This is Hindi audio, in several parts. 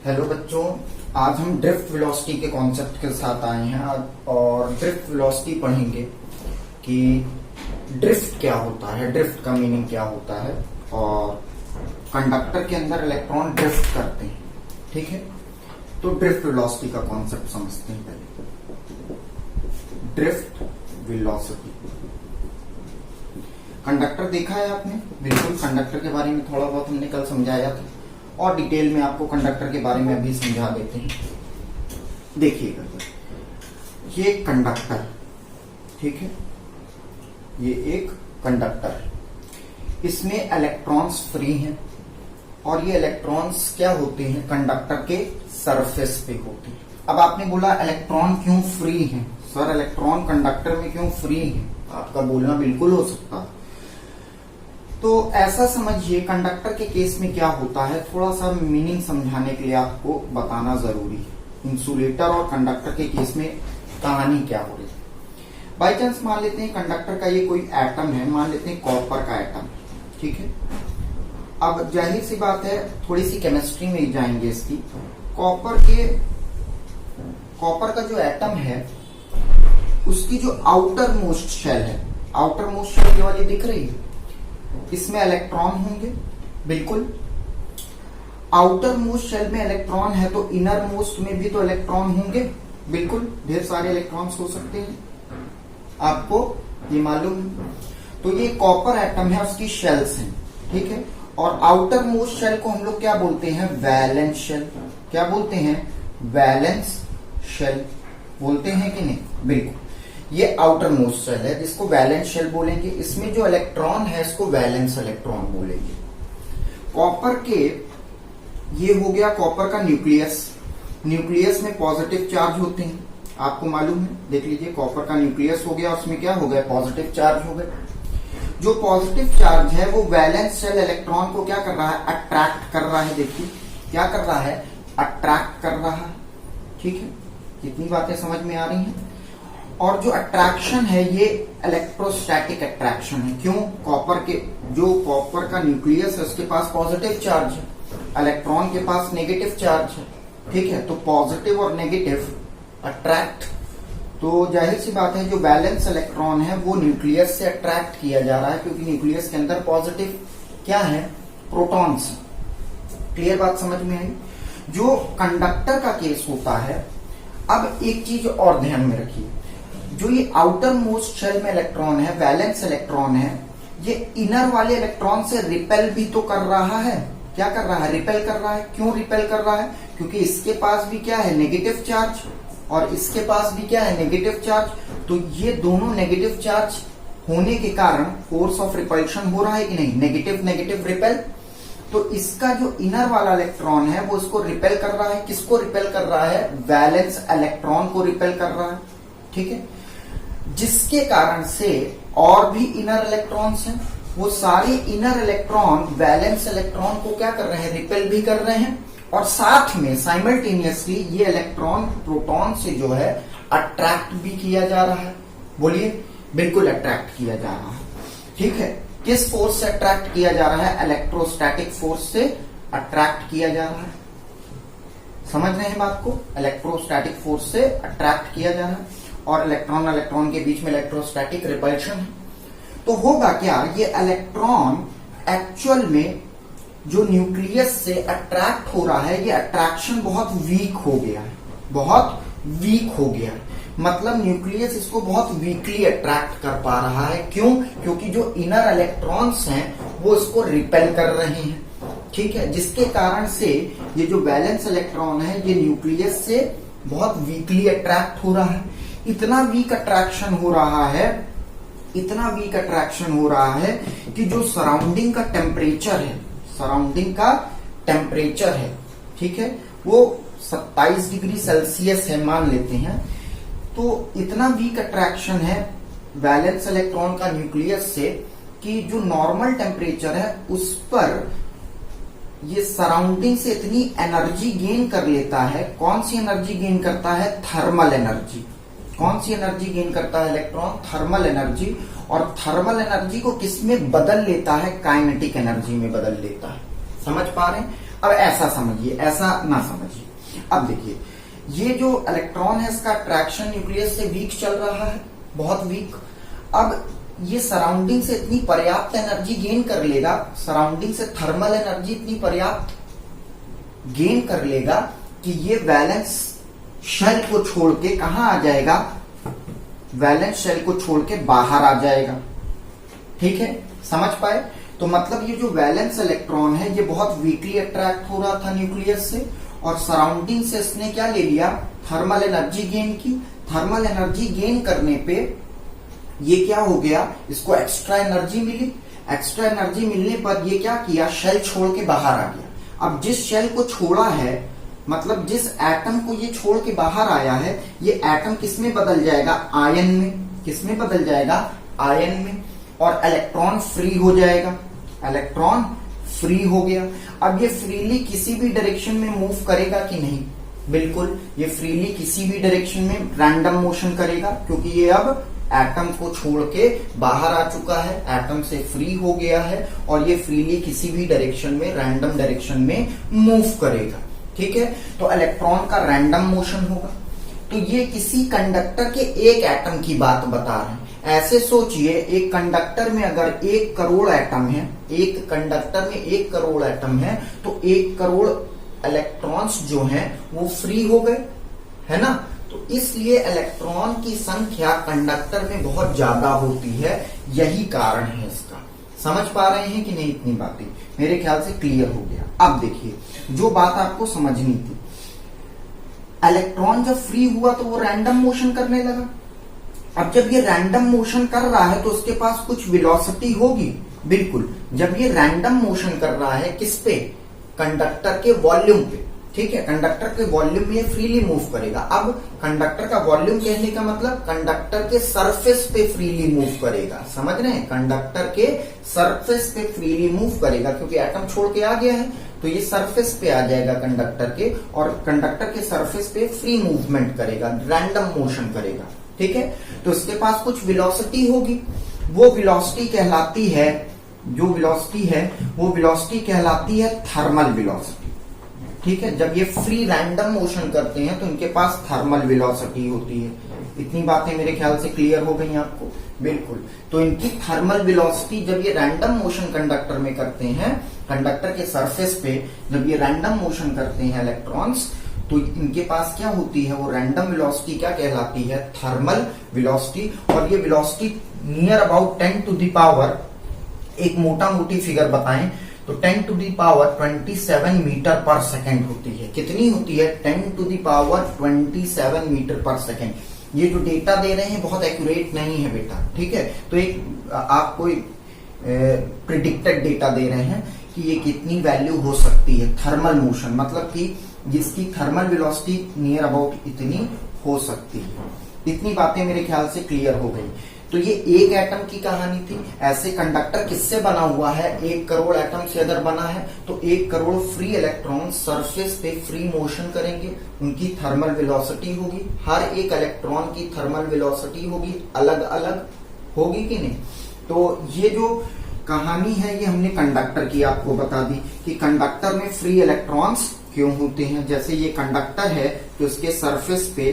हेलो बच्चों, आज हम ड्रिफ्ट वेलोसिटी के कॉन्सेप्ट के साथ आए हैं और ड्रिफ्ट वेलोसिटी पढ़ेंगे कि ड्रिफ्ट क्या होता है, ड्रिफ्ट का मीनिंग क्या होता है और कंडक्टर के अंदर इलेक्ट्रॉन ड्रिफ्ट करते हैं। ठीक है, तो ड्रिफ्ट वेलोसिटी का कॉन्सेप्ट समझते हैं पहले। ड्रिफ्ट वेलोसिटी, कंडक्टर देखा है आपने? बिल्कुल, कंडक्टर के बारे में थोड़ा बहुत हमने कल समझाया था और डिटेल में आपको कंडक्टर के बारे में अभी समझा देते हैं। देखिएगा, ये कंडक्टर, ठीक है, ये एक कंडक्टर, इसमें इलेक्ट्रॉन्स फ्री हैं और ये इलेक्ट्रॉन्स क्या होते हैं, कंडक्टर के सरफेस पे होते हैं। अब आपने बोला इलेक्ट्रॉन क्यों फ्री हैं? सर, इलेक्ट्रॉन कंडक्टर में क्यों फ्री हैं? आपका बोलना बिल्कुल हो सकता है। तो ऐसा समझिए, कंडक्टर के केस में क्या होता है, थोड़ा सा मीनिंग समझाने के लिए आपको बताना जरूरी है। इंसुलेटर और कंडक्टर के केस में कहानी क्या हो रही है। बाई चांस मान लेते हैं कंडक्टर का ये कोई एटम है, मान लेते हैं कॉपर का एटम, ठीक है। अब जाहिर सी बात है, थोड़ी सी केमिस्ट्री में जाएंगे इसकी। कॉपर का जो एटम है उसकी जो आउटर मोस्ट शेल है, आउटर मोस्ट शेल ये वाली दिख रही है, इसमें इलेक्ट्रॉन होंगे। बिल्कुल, आउटर मोस्ट शेल में इलेक्ट्रॉन है तो इनर मोस्ट में भी तो इलेक्ट्रॉन होंगे। बिल्कुल, ढेर सारे इलेक्ट्रॉन्स हो सकते हैं, आपको ये मालूम है। तो ये कॉपर एटम है, उसकी शेल्स हैं, ठीक है। और आउटर मोस्ट शेल को हम लोग क्या बोलते हैं, वैलेंस शेल। क्या बोलते हैं? वैलेंस शेल बोलते हैं कि नहीं? बिल्कुल, ये आउटर मोस्ट शेल है जिसको वैलेंस शेल बोलेंगे। इसमें जो इलेक्ट्रॉन है इसको वैलेंस इलेक्ट्रॉन बोलेंगे। कॉपर के, ये हो गया कॉपर का न्यूक्लियस। न्यूक्लियस में पॉजिटिव चार्ज होते हैं, आपको मालूम है। देख लीजिए, कॉपर का न्यूक्लियस हो गया, उसमें क्या हो गया, पॉजिटिव चार्ज हो गया। जो पॉजिटिव चार्ज है वो वैलेंस शेल इलेक्ट्रॉन को क्या कर रहा है, अट्रैक्ट कर रहा है। देखिए क्या कर रहा है, अट्रैक्ट कर रहा है। ठीक है, कितनी बातें समझ में आ रही हैं। और जो अट्रैक्शन है ये इलेक्ट्रोस्टैटिक अट्रैक्शन है। क्यों? कॉपर का न्यूक्लियस है उसके पास पॉजिटिव चार्ज है, इलेक्ट्रॉन के पास नेगेटिव चार्ज है। ठीक है, तो पॉजिटिव और नेगेटिव अट्रैक्ट। तो जाहिर सी बात है, जो बैलेंस इलेक्ट्रॉन है वो न्यूक्लियस से अट्रैक्ट किया जा रहा है, क्योंकि न्यूक्लियस के अंदर पॉजिटिव क्या है, प्रोटॉन्स। क्लियर बात समझ में आई? जो कंडक्टर का केस होता है, अब एक चीज और ध्यान में रखिए, जो ये आउटर मोस्ट शेल में इलेक्ट्रॉन है, वैलेंस इलेक्ट्रॉन है, ये इनर वाले इलेक्ट्रॉन से रिपेल भी तो कर रहा है। क्या कर रहा है? रिपेल कर रहा है। क्यों रिपेल कर रहा है? क्योंकि इसके पास भी क्या है, नेगेटिव चार्ज, और इसके पास भी क्या है, नेगेटिव चार्ज। तो ये दोनों नेगेटिव चार्ज होने के कारण फोर्स ऑफ रिपल्शन हो रहा है कि नहीं, नेगेटिव नेगेटिव रिपेल। तो इसका जो इनर वाला इलेक्ट्रॉन है वो इसको रिपेल कर रहा है। किसको रिपेल कर रहा है? वैलेंस इलेक्ट्रॉन को रिपेल कर रहा है। ठीक है, जिसके कारण से और भी इनर इलेक्ट्रॉन्स हैं, वो सारे इनर इलेक्ट्रॉन वैलेंस इलेक्ट्रॉन को क्या कर रहे हैं, रिपेल भी कर रहे हैं। और साथ में साइमल्टेनियसली ये इलेक्ट्रॉन प्रोटॉन से जो है अट्रैक्ट भी किया जा रहा है। बोलिए, बिल्कुल अट्रैक्ट किया जा रहा है। ठीक है, किस फोर्स से अट्रैक्ट किया जा रहा है? इलेक्ट्रोस्टैटिक फोर्स से अट्रैक्ट किया जा रहा है। समझ रहे हैं बात को? इलेक्ट्रोस्टैटिक फोर्स से अट्रैक्ट किया जा रहा है और इलेक्ट्रॉन के बीच में इलेक्ट्रोस्टैटिक रिपल्शन है। तो होगा क्या, ये इलेक्ट्रॉन एक्चुअल में जो न्यूक्लियस से अट्रैक्ट हो रहा है, ये अट्रैक्शन बहुत वीक हो गया है, बहुत वीक हो गया है। मतलब न्यूक्लियस इसको बहुत वीकली अट्रैक्ट कर पा रहा है। क्यों? क्योंकि जो इनर इलेक्ट्रॉन्स हैं वो इसको रिपेल कर रहे हैं। ठीक है, जिसके कारण से ये जो वैलेंस इलेक्ट्रॉन है ये न्यूक्लियस से बहुत वीकली अट्रैक्ट हो रहा है। इतना वीक अट्रैक्शन हो रहा है, इतना वीक अट्रैक्शन हो रहा है कि जो सराउंडिंग का टेम्परेचर है, सराउंडिंग का टेम्परेचर है, ठीक है, वो 27 डिग्री सेल्सियस है मान लेते हैं। तो इतना वीक अट्रैक्शन है वैलेंस इलेक्ट्रॉन का न्यूक्लियस से कि जो नॉर्मल टेम्परेचर है उस पर ये सराउंडिंग से इतनी एनर्जी गेन कर लेता है। कौन सी एनर्जी गेन करता है? Thermal energy. कौन सी एनर्जी गेन करता है इलेक्ट्रॉन? Thermal energy. और थर्मल एनर्जी को किस में बदल लेता है? काइनेटिक एनर्जी में बदल लेता है। समझ पा रहे हैं? अब ऐसा समझिए, ऐसा ना समझिए। अब देखिए, ये जो इलेक्ट्रॉन है इसका अट्रैक्शन न्यूक्लियस से वीक चल रहा है, बहुत वीक। अब ये सराउंडिंग से इतनी पर्याप्त एनर्जी गेन कर लेगा, सराउंडिंग से थर्मल एनर्जी इतनी पर्याप्त गेन कर लेगा कि ये वैलेंस शेल को छोड़ के कहां आ जाएगा, वैलेंस शेल को छोड़ के बाहर आ जाएगा। ठीक है, समझ पाए? तो मतलब ये जो वैलेंस इलेक्ट्रॉन है ये बहुत वीकली अट्रैक्ट हो रहा था न्यूक्लियस से, और सराउंडिंग से इसने क्या ले लिया, थर्मल एनर्जी गेन की। थर्मल एनर्जी गेन करने पे ये क्या हो गया, इसको एक्स्ट्रा एनर्जी मिली। एक्स्ट्रा एनर्जी मिलने पर ये क्या किया, शेल छोड़ के बाहर आ गया। अब जिस शेल को छोड़ा है, मतलब जिस एटम को ये छोड़ के बाहर आया है, ये एटम किसमें बदल जाएगा, आयन में। किसमें बदल जाएगा, आयन में। और इलेक्ट्रॉन फ्री हो जाएगा, इलेक्ट्रॉन फ्री हो गया। अब ये फ्रीली किसी भी डायरेक्शन में मूव करेगा कि नहीं, बिल्कुल ये फ्रीली किसी भी डायरेक्शन में रैंडम मोशन करेगा, क्योंकि ये अब एटम को छोड़ के बाहर आ चुका है, एटम से फ्री हो गया है, और ये फ्रीली किसी भी डायरेक्शन में, रैंडम डायरेक्शन में मूव करेगा। ठीक है, तो इलेक्ट्रॉन का रैंडम मोशन होगा। तो ये किसी कंडक्टर के एक एटम की बात बता रहे हैं। ऐसे सोचिए, एक कंडक्टर में अगर 1 करोड़ एटम है, एक कंडक्टर में 1 करोड़ एटम है, तो 1 करोड़ इलेक्ट्रॉन्स जो हैं वो फ्री हो गए, है ना। तो इसलिए इलेक्ट्रॉन की संख्या कंडक्टर में बहुत ज्यादा होती है, यही कारण है इसका। समझ पा रहे हैं कि नहीं? इतनी बातें मेरे ख्याल से क्लियर हो गया। अब देखिए, जो बात आपको समझनी थी, इलेक्ट्रॉन जब फ्री हुआ तो वो रैंडम मोशन करने लगा। अब जब ये रैंडम मोशन कर रहा है तो उसके पास कुछ वेलोसिटी होगी, बिल्कुल। जब ये रैंडम मोशन कर रहा है किस पे, कंडक्टर के वॉल्यूम पे। ठीक है, कंडक्टर के वॉल्यूम में ये फ्रीली मूव करेगा। अब कंडक्टर का वॉल्यूम कहने का मतलब कंडक्टर के सरफेस पे फ्रीली मूव करेगा, समझ रहे हैं, कंडक्टर के सरफेस पे फ्रीली मूव करेगा, क्योंकि एटम छोड़ के आ गया है तो ये सरफेस पे आ जाएगा कंडक्टर के, और कंडक्टर के सरफेस पे फ्री मूवमेंट करेगा, रैंडम मोशन करेगा। ठीक है, तो इसके पास कुछ वेलोसिटी होगी, वो वेलोसिटी कहलाती है, जो वेलोसिटी है वो वेलोसिटी कहलाती है थर्मल वेलोसिटी। ठीक है, जब ये फ्री रैंडम मोशन करते हैं तो इनके पास थर्मल वेलोसिटी होती है। इतनी बातें मेरे ख्याल से क्लियर हो गई आपको, बिल्कुल। तो इनकी थर्मल वेलोसिटी जब ये रैंडम मोशन कंडक्टर में करते हैं, कंडक्टर के सरफेस पे जब ये रैंडम मोशन करते हैं इलेक्ट्रॉन्स, तो इनके पास क्या होती है, वो रैंडम वेलोसिटी क्या कहलाती है, थर्मल वेलोसिटी। और ये velocity near about 10 to the power, एक मोटा मोटी फिगर बताएं तो 10 to the power 27 metre per second होती है। कितनी होती है, 10 to the power 27 metre per second. ये जो डेटा दे रहे हैं बहुत एक्यूरेट नहीं है बेटा, ठीक है। तो एक आपको प्रिडिक्टेड डेटा दे रहे हैं कि ये कितनी वैल्यू हो सकती है थर्मल मोशन, मतलब कि जिसकी थर्मल वेलोसिटी नियर अबाउट इतनी हो सकती है। इतनी बातें मेरे ख्याल से क्लियर हो गई। तो ये एक एटम की कहानी थी। ऐसे कंडक्टर किससे बना हुआ है, 1 करोड़ एटम से अगर बना है तो 1 करोड़ फ्री इलेक्ट्रॉन सरफेस पे फ्री मोशन करेंगे, उनकी थर्मल वेलोसिटी होगी, हर एक इलेक्ट्रॉन की थर्मल वेलोसिटी होगी, अलग अलग होगी कि नहीं। तो ये जो कहानी है ये हमने कंडक्टर की आपको बता दी कि कंडक्टर में फ्री इलेक्ट्रॉन्स क्यों होते हैं। जैसे ये कंडक्टर है तो इसके सरफेस पे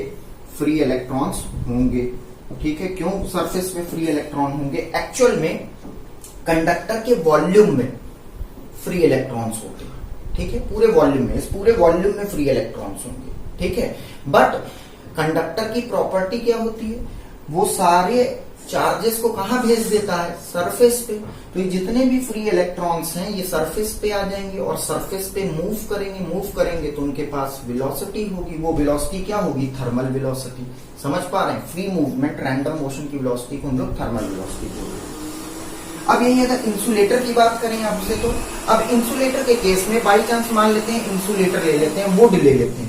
फ्री इलेक्ट्रॉन्स होंगे, ठीक है। क्यों सरफेस पे फ्री इलेक्ट्रॉन होंगे, एक्चुअल में कंडक्टर के वॉल्यूम में फ्री इलेक्ट्रॉन्स होते हैं, ठीक है। पूरे वॉल्यूम में, इस पूरे वॉल्यूम में फ्री इलेक्ट्रॉन्स होंगे, ठीक है। बट कंडक्टर की प्रॉपर्टी क्या होती है, वो सारे चार्जेस को कहां भेज देता है, सरफेस पे। तो ये जितने भी फ्री इलेक्ट्रॉन्स हैं ये सरफेस पे आ जाएंगे और सरफेस पे मूव करेंगे तो उनके पास वेलोसिटी होगी। वो वेलोसिटी क्या होगी, थर्मल वेलोसिटी। समझ पा रहे हैं, फ्री मूवमेंट रैंडम मोशन की वेलोसिटी को हम लोग थर्मल वेलोसिटी बोलते हैं। अब यही अगर इंसुलेटर की बात करें आपसे, तो अब इंसुलेटर के केस में बाई चांस मान लेते हैं इंसुलेटर ले लेते हैं, वुड ले लेते हैं।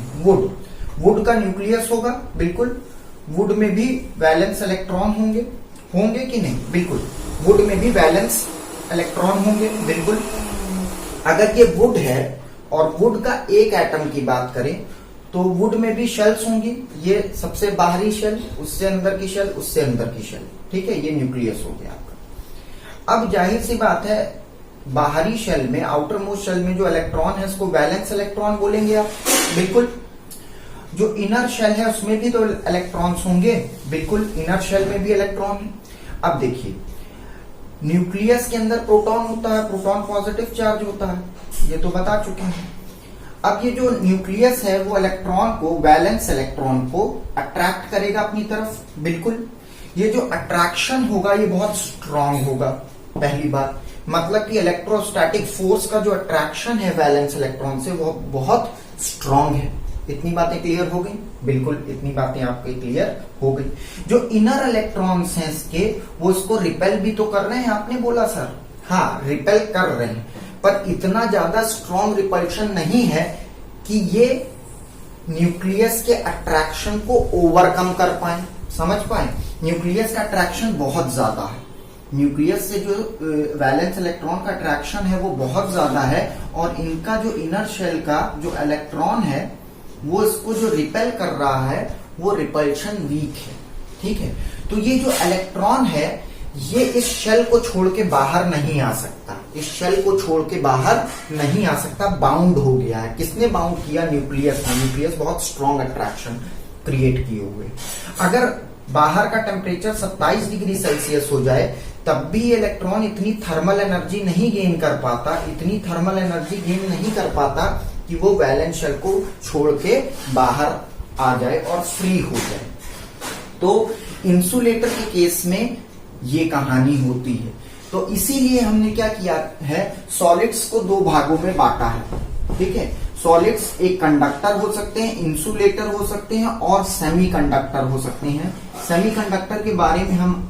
वुड का न्यूक्लियस होगा, बिल्कुल। वुड में भी वैलेंस इलेक्ट्रॉन होंगे कि नहीं, बिल्कुल। वुड में भी वैलेंस इलेक्ट्रॉन होंगे, बिल्कुल। अगर ये वुड है और वुड का एक एटम की बात करें तो वुड में भी शेल्स होंगी। ये सबसे बाहरी शेल, उससे अंदर की शेल, उससे अंदर की शेल, ठीक है। ये न्यूक्लियस हो गया आपका। अब जाहिर सी बात है बाहरी शेल में, आउटर मोस्ट शेल में जो इलेक्ट्रॉन है उसको वैलेंस इलेक्ट्रॉन बोलेंगे आप, बिल्कुल। जो इनर शेल है उसमें भी तो इलेक्ट्रॉन्स होंगे, बिल्कुल, इनर शेल में भी इलेक्ट्रॉन है। अब देखिए, न्यूक्लियस के अंदर प्रोटॉन होता है, प्रोटॉन पॉजिटिव चार्ज होता है, ये तो बता चुके हैं। अब ये जो न्यूक्लियस है वो इलेक्ट्रॉन को, वैलेंस इलेक्ट्रॉन को अट्रैक्ट करेगा अपनी तरफ, बिल्कुल। ये जो अट्रैक्शन होगा ये बहुत स्ट्रांग होगा, पहली बात, मतलब कि इलेक्ट्रोस्टैटिक फोर्स का जो अट्रैक्शन है वैलेंस इलेक्ट्रॉन से वो बहुत स्ट्रांग है। इतनी बातें क्लियर हो गई, बिल्कुल, इतनी बातें आपके क्लियर हो गई। जो इनर इलेक्ट्रॉन्स हैं इसके, वो इसको रिपेल भी तो कर रहे हैं, आपने बोला सर, हाँ रिपेल कर रहे हैं, पर इतना ज्यादा स्ट्रांग रिपल्शन नहीं है कि ये न्यूक्लियस के अट्रैक्शन को ओवरकम कर पाए, समझ पाए। न्यूक्लियस का अट्रैक्शन बहुत ज्यादा है, न्यूक्लियस से जो वैलेंस इलेक्ट्रॉन का अट्रैक्शन है वो बहुत ज्यादा है, और इनका जो इनर शेल का जो इलेक्ट्रॉन है वो इसको जो रिपेल कर रहा है वो रिपल्शन वीक है, ठीक है। तो ये जो इलेक्ट्रॉन है ये इस शेल को छोड़ के बाहर नहीं आ सकता, इस शेल को छोड़ के बाहर नहीं आ सकता, बाउंड हो गया है। किसने बाउंड किया? न्यूक्लियस ने। न्यूक्लियस बहुत स्ट्रॉन्ग अट्रैक्शन क्रिएट किए हुए। अगर बाहर का टेम्परेचर 27 डिग्री सेल्सियस हो जाए तब भी इलेक्ट्रॉन इतनी थर्मल एनर्जी नहीं गेन कर पाता, इतनी थर्मल एनर्जी गेन नहीं कर पाता कि वो वैलेंस शेल को छोड़ के बाहर आ जाए और फ्री हो जाए। तो इंसुलेटर के केस में ये कहानी होती है। तो इसीलिए हमने क्या किया है, सॉलिड्स को दो भागों में बांटा है, ठीक है। सॉलिड्स एक कंडक्टर हो सकते हैं, इंसुलेटर हो सकते हैं और सेमीकंडक्टर हो सकते हैं। सेमीकंडक्टर के बारे में हम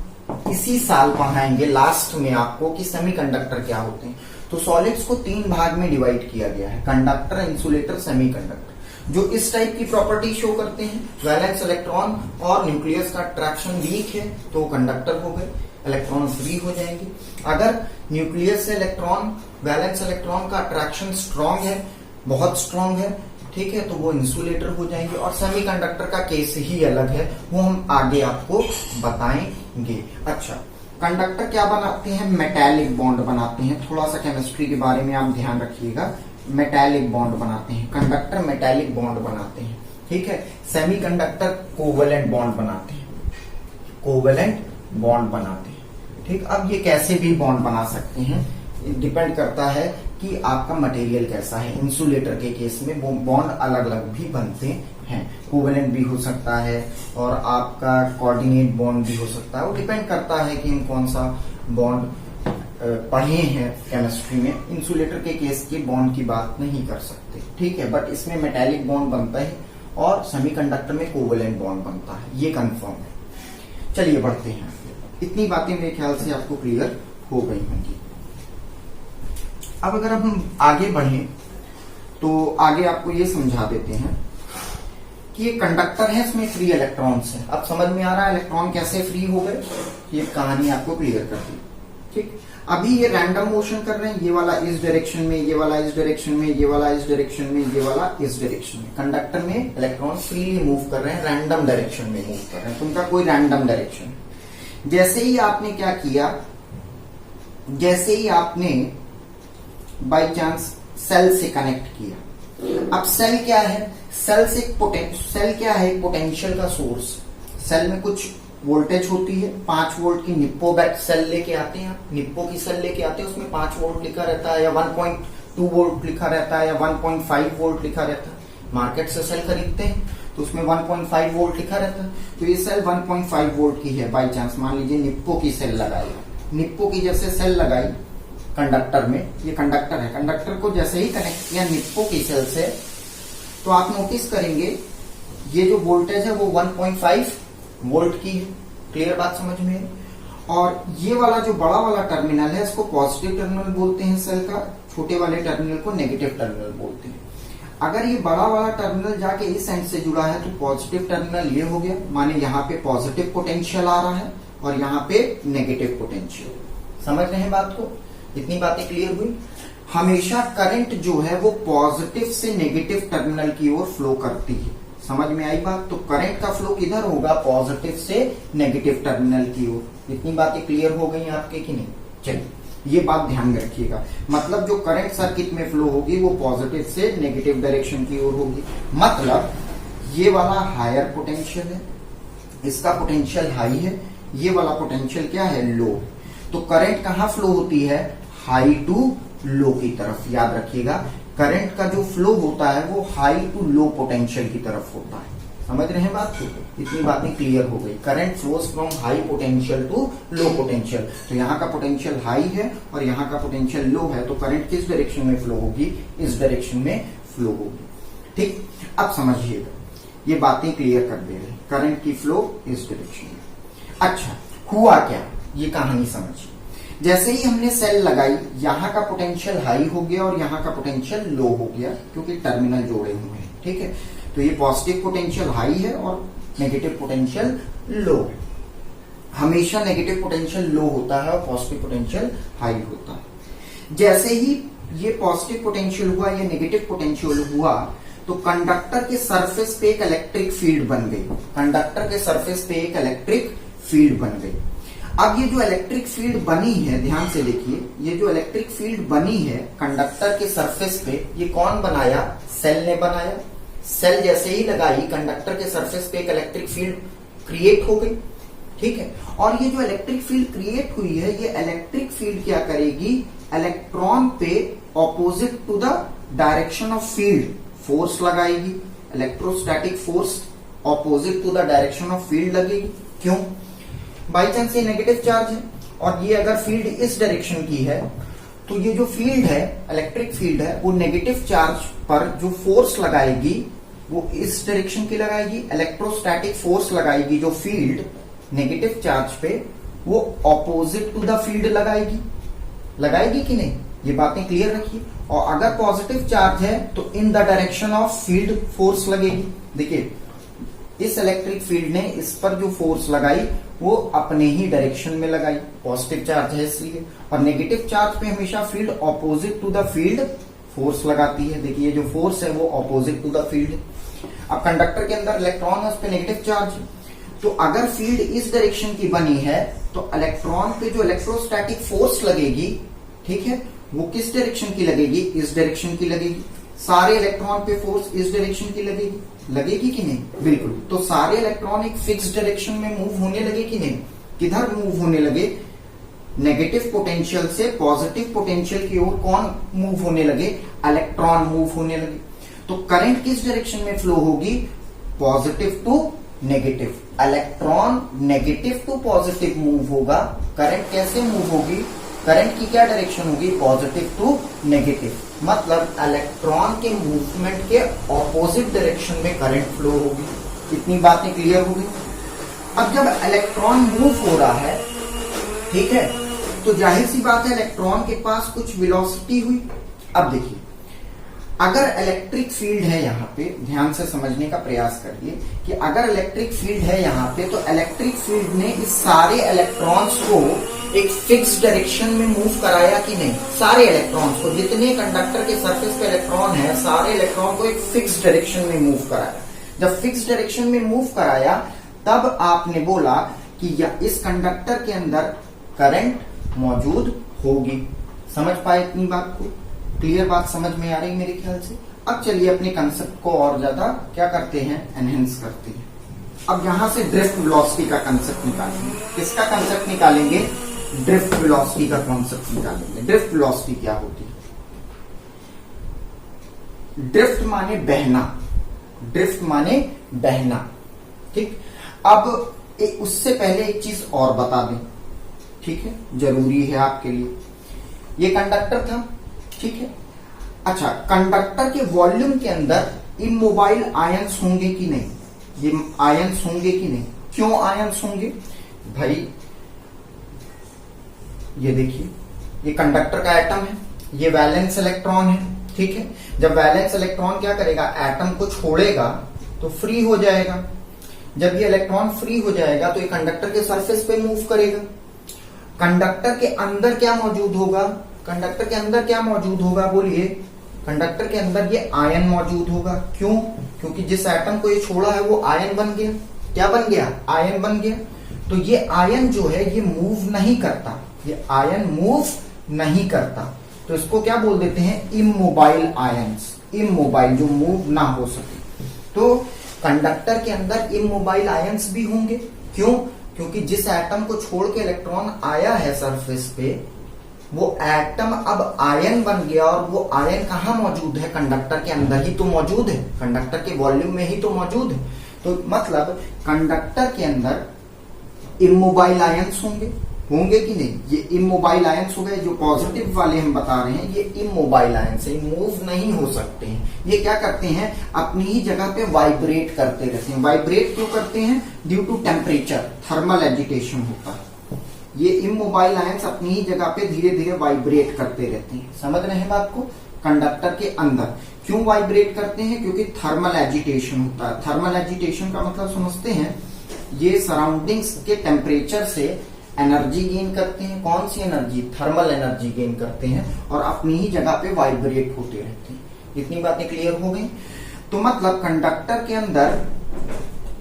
इसी साल पढ़ाएंगे लास्ट में आपको कि सेमीकंडक्टर क्या होते हैं। तो सॉलिड्स को तीन भाग में डिवाइड किया गया है, कंडक्टर, इंसुलेटर, सेमीकंडक्टर। जो इस टाइप की प्रॉपर्टी शो करते हैं, वैलेंस इलेक्ट्रॉन और न्यूक्लियस का अट्रैक्शन वीक है तो कंडक्टर हो गए, इलेक्ट्रॉन फ्री हो जाएंगे। अगर न्यूक्लियस से इलेक्ट्रॉन, वैलेंस इलेक्ट्रॉन का अट्रैक्शन स्ट्रांग है, बहुत स्ट्रांग है, ठीक है, तो वो इंसुलेटर हो जाएंगे। और सेमीकंडक्टर का केस ही अलग है, वो हम आगे आपको बताएंगे। अच्छा, कंडक्टर क्या बनाते हैं? मेटालिक बॉन्ड बनाते हैं। थोड़ा सा केमिस्ट्री के बारे में आप ध्यान रखिएगा, मेटालिक बॉन्ड बनाते हैं। कंडक्टर मेटालिक बॉन्ड बनाते हैं, ठीक है। सेमीकंडक्टर कोवेलेंट बॉन्ड बनाते हैं, कोवेलेंट बॉन्ड बनाते हैं, ठीक। अब ये कैसे भी बॉन्ड बना सकते हैं, डिपेंड करता है कि आपका मटेरियल कैसा है। इंसुलेटर के केस में वो बॉन्ड अलग अलग भी बनते हैं, कोवेलेंट भी हो सकता है और आपका कोऑर्डिनेट बॉन्ड भी हो सकता है। वो डिपेंड करता है कि हम कौन सा बॉन्ड पढ़े हैं केमिस्ट्री में। इंसुलेटर के केस के बॉन्ड की बात नहीं कर सकते, ठीक है, बट इसमें मेटालिक बॉन्ड बनता है और सेमीकंडक्टर में कोवेलेंट बॉन्ड बनता है, ये कंफर्म है। चलिए बढ़ते हैं। इतनी बातें मेरे ख्याल से आपको क्लियर हो गई होंगी। अब अगर हम आगे बढ़ें तो आगे आपको ये समझा देते हैं कि ये कंडक्टर है, इसमें फ्री इलेक्ट्रॉन्स है। अब समझ में आ रहा है इलेक्ट्रॉन कैसे फ्री हो गए, ये कहानी आपको क्लियर कर दी, ठीक। अभी ये रैंडम मोशन कर रहे हैं, ये वाला इस डायरेक्शन में, ये वाला इस डायरेक्शन में, ये वाला इस डायरेक्शन में, ये वाला इस डायरेक्शन में। कंडक्टर में इलेक्ट्रॉन फ्रीली मूव कर रहे हैं, रैंडम डायरेक्शन में मूव कर रहे हैं, तो उनका कोई रैंडम डायरेक्शन। जैसे ही आपने क्या किया, जैसे ही आपने बाय चांस सेल से कनेक्ट किया। अब सेल क्या है? सेल से सेल क्या है? पोटेंशियल का सोर्स। सेल में कुछ वोल्टेज होती है, 5 वोल्ट की निप्पो बैट सेल लेके आते हैं, निप्पो की सेल लेके आते हैं, उसमें 5 वोल्ट लिखा रहता है या 1.2 वोल्ट लिखा रहता है या 1.5 वोल्ट लिखा रहता है। मार्केट से सेल खरीदते हैं तो उसमें 1.5 वोल्ट लिखा रहता है। तो ये सेल 1.5 वोल्ट की है, बाई चांस मान लीजिए निप्पो की सेल लगाई, निप्पो की जैसे सेल लगाई कंडक्टर में, ये कंडक्टर है, कंडक्टर को जैसे ही कनेक्ट किया निप्पो की सेल से, तो आप नोटिस करेंगे ये जो वोल्टेज है वो 1.5 वोल्ट की है। क्लियर बात समझ में? और ये वाला जो बड़ा वाला टर्मिनल है इसको पॉजिटिव टर्मिनल बोलते हैं सेल का, छोटे वाले टर्मिनल को नेगेटिव टर्मिनल बोलते हैं। अगर ये बड़ा वाला टर्मिनल जाके इस एंड से जुड़ा है तो पॉजिटिव टर्मिनल ये हो गया, माने यहाँ पे पॉजिटिव पोटेंशियल आ रहा है और यहाँ पे नेगेटिव पोटेंशियल। समझ रहे हैं बात को? इतनी बातें क्लियर हुई। हमेशा करंट जो है वो पॉजिटिव से नेगेटिव टर्मिनल की ओर फ्लो करती है। समझ में आई बात? तो करंट का फ्लो किधर होगा? पॉजिटिव से नेगेटिव टर्मिनल की ओर। इतनी बातें क्लियर हो गई आपके कि नहीं? चलिए ये बात ध्यान में रखिएगा। मतलब जो करंट सर्किट में फ्लो होगी वो पॉजिटिव से नेगेटिव डायरेक्शन की ओर होगी। मतलब ये वाला हायर पोटेंशियल है, इसका पोटेंशियल हाई है, ये वाला पोटेंशियल क्या है, लो। तो करंट कहां फ्लो होती है, हाई टू लो की तरफ। याद रखिएगा करंट का जो फ्लो होता है वो हाई टू लो पोटेंशियल की तरफ होता है। समझ रहे हैं बात को? इतनी बातें क्लियर हो गई। Current flows from high potential to low potential. तो यहाँ का पोटेंशियल हाई है और यहाँ का पोटेंशियल लो है, तो करंट किस डायरेक्शन में फ्लो होगी, इस डायरेक्शन में फ्लो होगी। ठीक, अब समझिएगा, ये बातें क्लियर कर दे रहे हैं, करंट की फ्लो इस डायरेक्शन में। अच्छा, हुआ क्या, ये कहानी समझिए। जैसे ही हमने सेल लगाई, यहाँ का पोटेंशियल हाई हो गया और यहाँ का पोटेंशियल लो हो गया, क्योंकि टर्मिनल जोड़े हुए हैं। ठीक है, तो ये पॉजिटिव पोटेंशियल हाई है और नेगेटिव पोटेंशियल लो है। हमेशा नेगेटिव पोटेंशियल लो होता है और पॉजिटिव पोटेंशियल हाई होता है। जैसे ही ये पॉजिटिव पोटेंशियल हुआ, ये नेगेटिव पोटेंशियल हुआ, तो कंडक्टर के सरफेस पे एक इलेक्ट्रिक फील्ड बन गई। कंडक्टर के सरफेस पे एक इलेक्ट्रिक फील्ड बन गई। अब ये जो इलेक्ट्रिक फील्ड बनी है, ध्यान से देखिए, ये जो इलेक्ट्रिक फील्ड बनी है कंडक्टर के सरफेस पे, ये कौन बनाया, सेल ने बनाया। सेल जैसे ही लगाई, कंडक्टर के सरफेस पे एक इलेक्ट्रिक फील्ड क्रिएट हो गई। ठीक है, और ये जो इलेक्ट्रिक फील्ड क्रिएट हुई है, ये इलेक्ट्रिक फील्ड क्या करेगी, इलेक्ट्रॉन पे opposite to the direction of field force लगाएगी। Electrostatic force opposite to the direction of field लगेगी। क्यों, बाई चांस ये नेगेटिव चार्ज है और ये अगर फील्ड इस डायरेक्शन की है, तो ये जो फील्ड है, इलेक्ट्रिक फील्ड है, वो नेगेटिव चार्ज पर जो फोर्स लगाएगी वो इस डायरेक्शन की लगाएगी। इलेक्ट्रोस्टैटिक फोर्स लगाएगी जो फील्ड नेगेटिव चार्ज पे, वो ऑपोजिट टू द फील्ड लगाएगी। लगाएगी कि नहीं, ये बातें क्लियर रखिए। और अगर पॉजिटिव चार्ज है तो in the direction of field force लगेगी। देखिए, इस इलेक्ट्रिक फील्ड ने इस पर जो फोर्स लगाई वो अपने ही डायरेक्शन में लगाई, पॉजिटिव चार्ज है इसलिए। और नेगेटिव चार्ज पे हमेशा field opposite to the field force लगाती है। देखिए, ये जो फोर्स है वो ऑपोजिट टू द फील्ड है। अब कंडक्टर के अंदर इलेक्ट्रॉन है, उस पर नेगेटिव चार्ज है, तो अगर फील्ड इस डायरेक्शन की बनी है तो इलेक्ट्रॉन पे जो इलेक्ट्रोस्टैटिक फोर्स लगेगी, ठीक है, वो किस डायरेक्शन की लगेगी, इस डायरेक्शन की लगेगी। सारे इलेक्ट्रॉन पे फोर्स इस डायरेक्शन की लगेगी, लगेगी कि नहीं, बिल्कुल। तो सारे इलेक्ट्रॉन एक फिक्स डायरेक्शन में मूव होने लगे कि नहीं, किधर मूव होने लगे, नेगेटिव पोटेंशियल से पॉजिटिव पोटेंशियल की ओर कौन मूव होने लगे, इलेक्ट्रॉन मूव होने लगे। तो करंट किस डायरेक्शन में फ्लो होगी, positive to negative. Electron negative to positive move होगा। करंट कैसे मूव होगी, करंट की क्या डायरेक्शन होगी, पॉजिटिव टू नेगेटिव। मतलब इलेक्ट्रॉन के मूवमेंट के ऑपोजिट डायरेक्शन में करंट फ्लो होगी। इतनी बातें क्लियर होगी। अब जब इलेक्ट्रॉन मूव हो रहा है, ठीक है, तो जाहिर सी बात है इलेक्ट्रॉन के पास कुछ वेलोसिटी हुई। अब देखिए, अगर इलेक्ट्रिक फील्ड है यहाँ पे, ध्यान से समझने का प्रयास करिए कि अगर इलेक्ट्रिक फील्ड है यहाँ पे, तो इलेक्ट्रिक फील्ड ने इस सारे इलेक्ट्रॉन्स को एक फिक्स डायरेक्शन में मूव कराया कि नहीं। सारे इलेक्ट्रॉन्स को, जितने कंडक्टर के सरफेस पे इलेक्ट्रॉन है, सारे इलेक्ट्रॉन को एक फिक्स डायरेक्शन में मूव कराया। जब फिक्स डायरेक्शन में मूव कराया, तब आपने बोला कि इस कंडक्टर के अंदर करंट मौजूद होगी। समझ पाए इतनी बात को, क्लियर बात समझ में आ रही मेरे ख्याल से। अब चलिए अपने कंसेप्ट को और ज्यादा क्या करते हैं, एनहेंस करते हैं। अब यहां से ड्रिफ्ट वेलोसिटी का कंसेप्ट निकालेंगे। किसका कंसेप्ट निकालेंगे, ड्रिफ्ट वेलोसिटी का कॉन्सेप्ट निकालेंगे। ड्रिफ्ट वेलोसिटी क्या होती है, ड्रिफ्ट माने बहना, ड्रिफ्ट माने बहना। ठीक, अब उससे पहले एक चीज और बता दें, ठीक है, जरूरी है आपके लिए। ये कंडक्टर था, ठीक है। अच्छा, कंडक्टर के वॉल्यूम के अंदर इमोबाइल आयंस होंगे कि नहीं, ये आयंस होंगे कि नहीं। क्यों आयंस होंगे भाई, ये देखिए, ये कंडक्टर का एटम है, ये वैलेंस इलेक्ट्रॉन है, ठीक है। जब वैलेंस इलेक्ट्रॉन क्या करेगा, एटम को छोड़ेगा तो फ्री हो जाएगा। जब ये इलेक्ट्रॉन फ्री हो जाएगा तो ये कंडक्टर के सरफेस पे मूव करेगा। कंडक्टर के अंदर क्या मौजूद होगा, कंडक्टर के अंदर क्या मौजूद होगा, बोलिए। कंडक्टर के अंदर ये आयन मौजूद होगा। क्यों, क्योंकि जिस एटम को ये छोड़ा है वो आयन बन गया। क्या बन गया, आयन बन गया। तो ये आयन जो है ये मूव नहीं करता, ये आयन मूव नहीं करता, तो इसको क्या बोल देते हैं, इमोबाइल आयंस। इमोबाइल, जो मूव ना हो सके। तो कंडक्टर के अंदर इमोबाइल आयंस भी होंगे। क्यों? क्योंकि जिस एटम को छोड़ के इलेक्ट्रॉन आया है सरफेस पे, वो एटम अब आयन बन गया, और वो आयन कहाँ मौजूद है, कंडक्टर के अंदर ही तो मौजूद है, कंडक्टर के वॉल्यूम में ही तो मौजूद है। तो मतलब कंडक्टर के अंदर इमोबाइल आयंस होंगे कि नहीं? ये इमोबाइल आयंस हो गए, जो पॉजिटिव वाले हम बता रहे हैं ये इमोबाइल आयंस है, मूव नहीं हो सकते हैं। ये क्या करते हैं, अपनी ही जगह पे वाइब्रेट करते रहते हैं। वाइब्रेट क्यों करते हैं? Due to temperature, thermal agitation होता है। ये इमोबाइल आयंस अपनी ही जगह पे धीरे धीरे वाइब्रेट करते रहते हैं। समझ रहे हैं बात को? कंडक्टर के अंदर क्यों वाइब्रेट करते हैं? क्योंकि थर्मल एजिटेशन होता है। थर्मल एजिटेशन का मतलब समझते हैं, ये सराउंडिंग्स के टेम्परेचर से एनर्जी गेन करते हैं। कौन सी एनर्जी? थर्मल एनर्जी गेन करते हैं, और अपनी ही जगह पे वाइब्रेट होते रहते हैं। इतनी बातें क्लियर हो गई? तो मतलब कंडक्टर के अंदर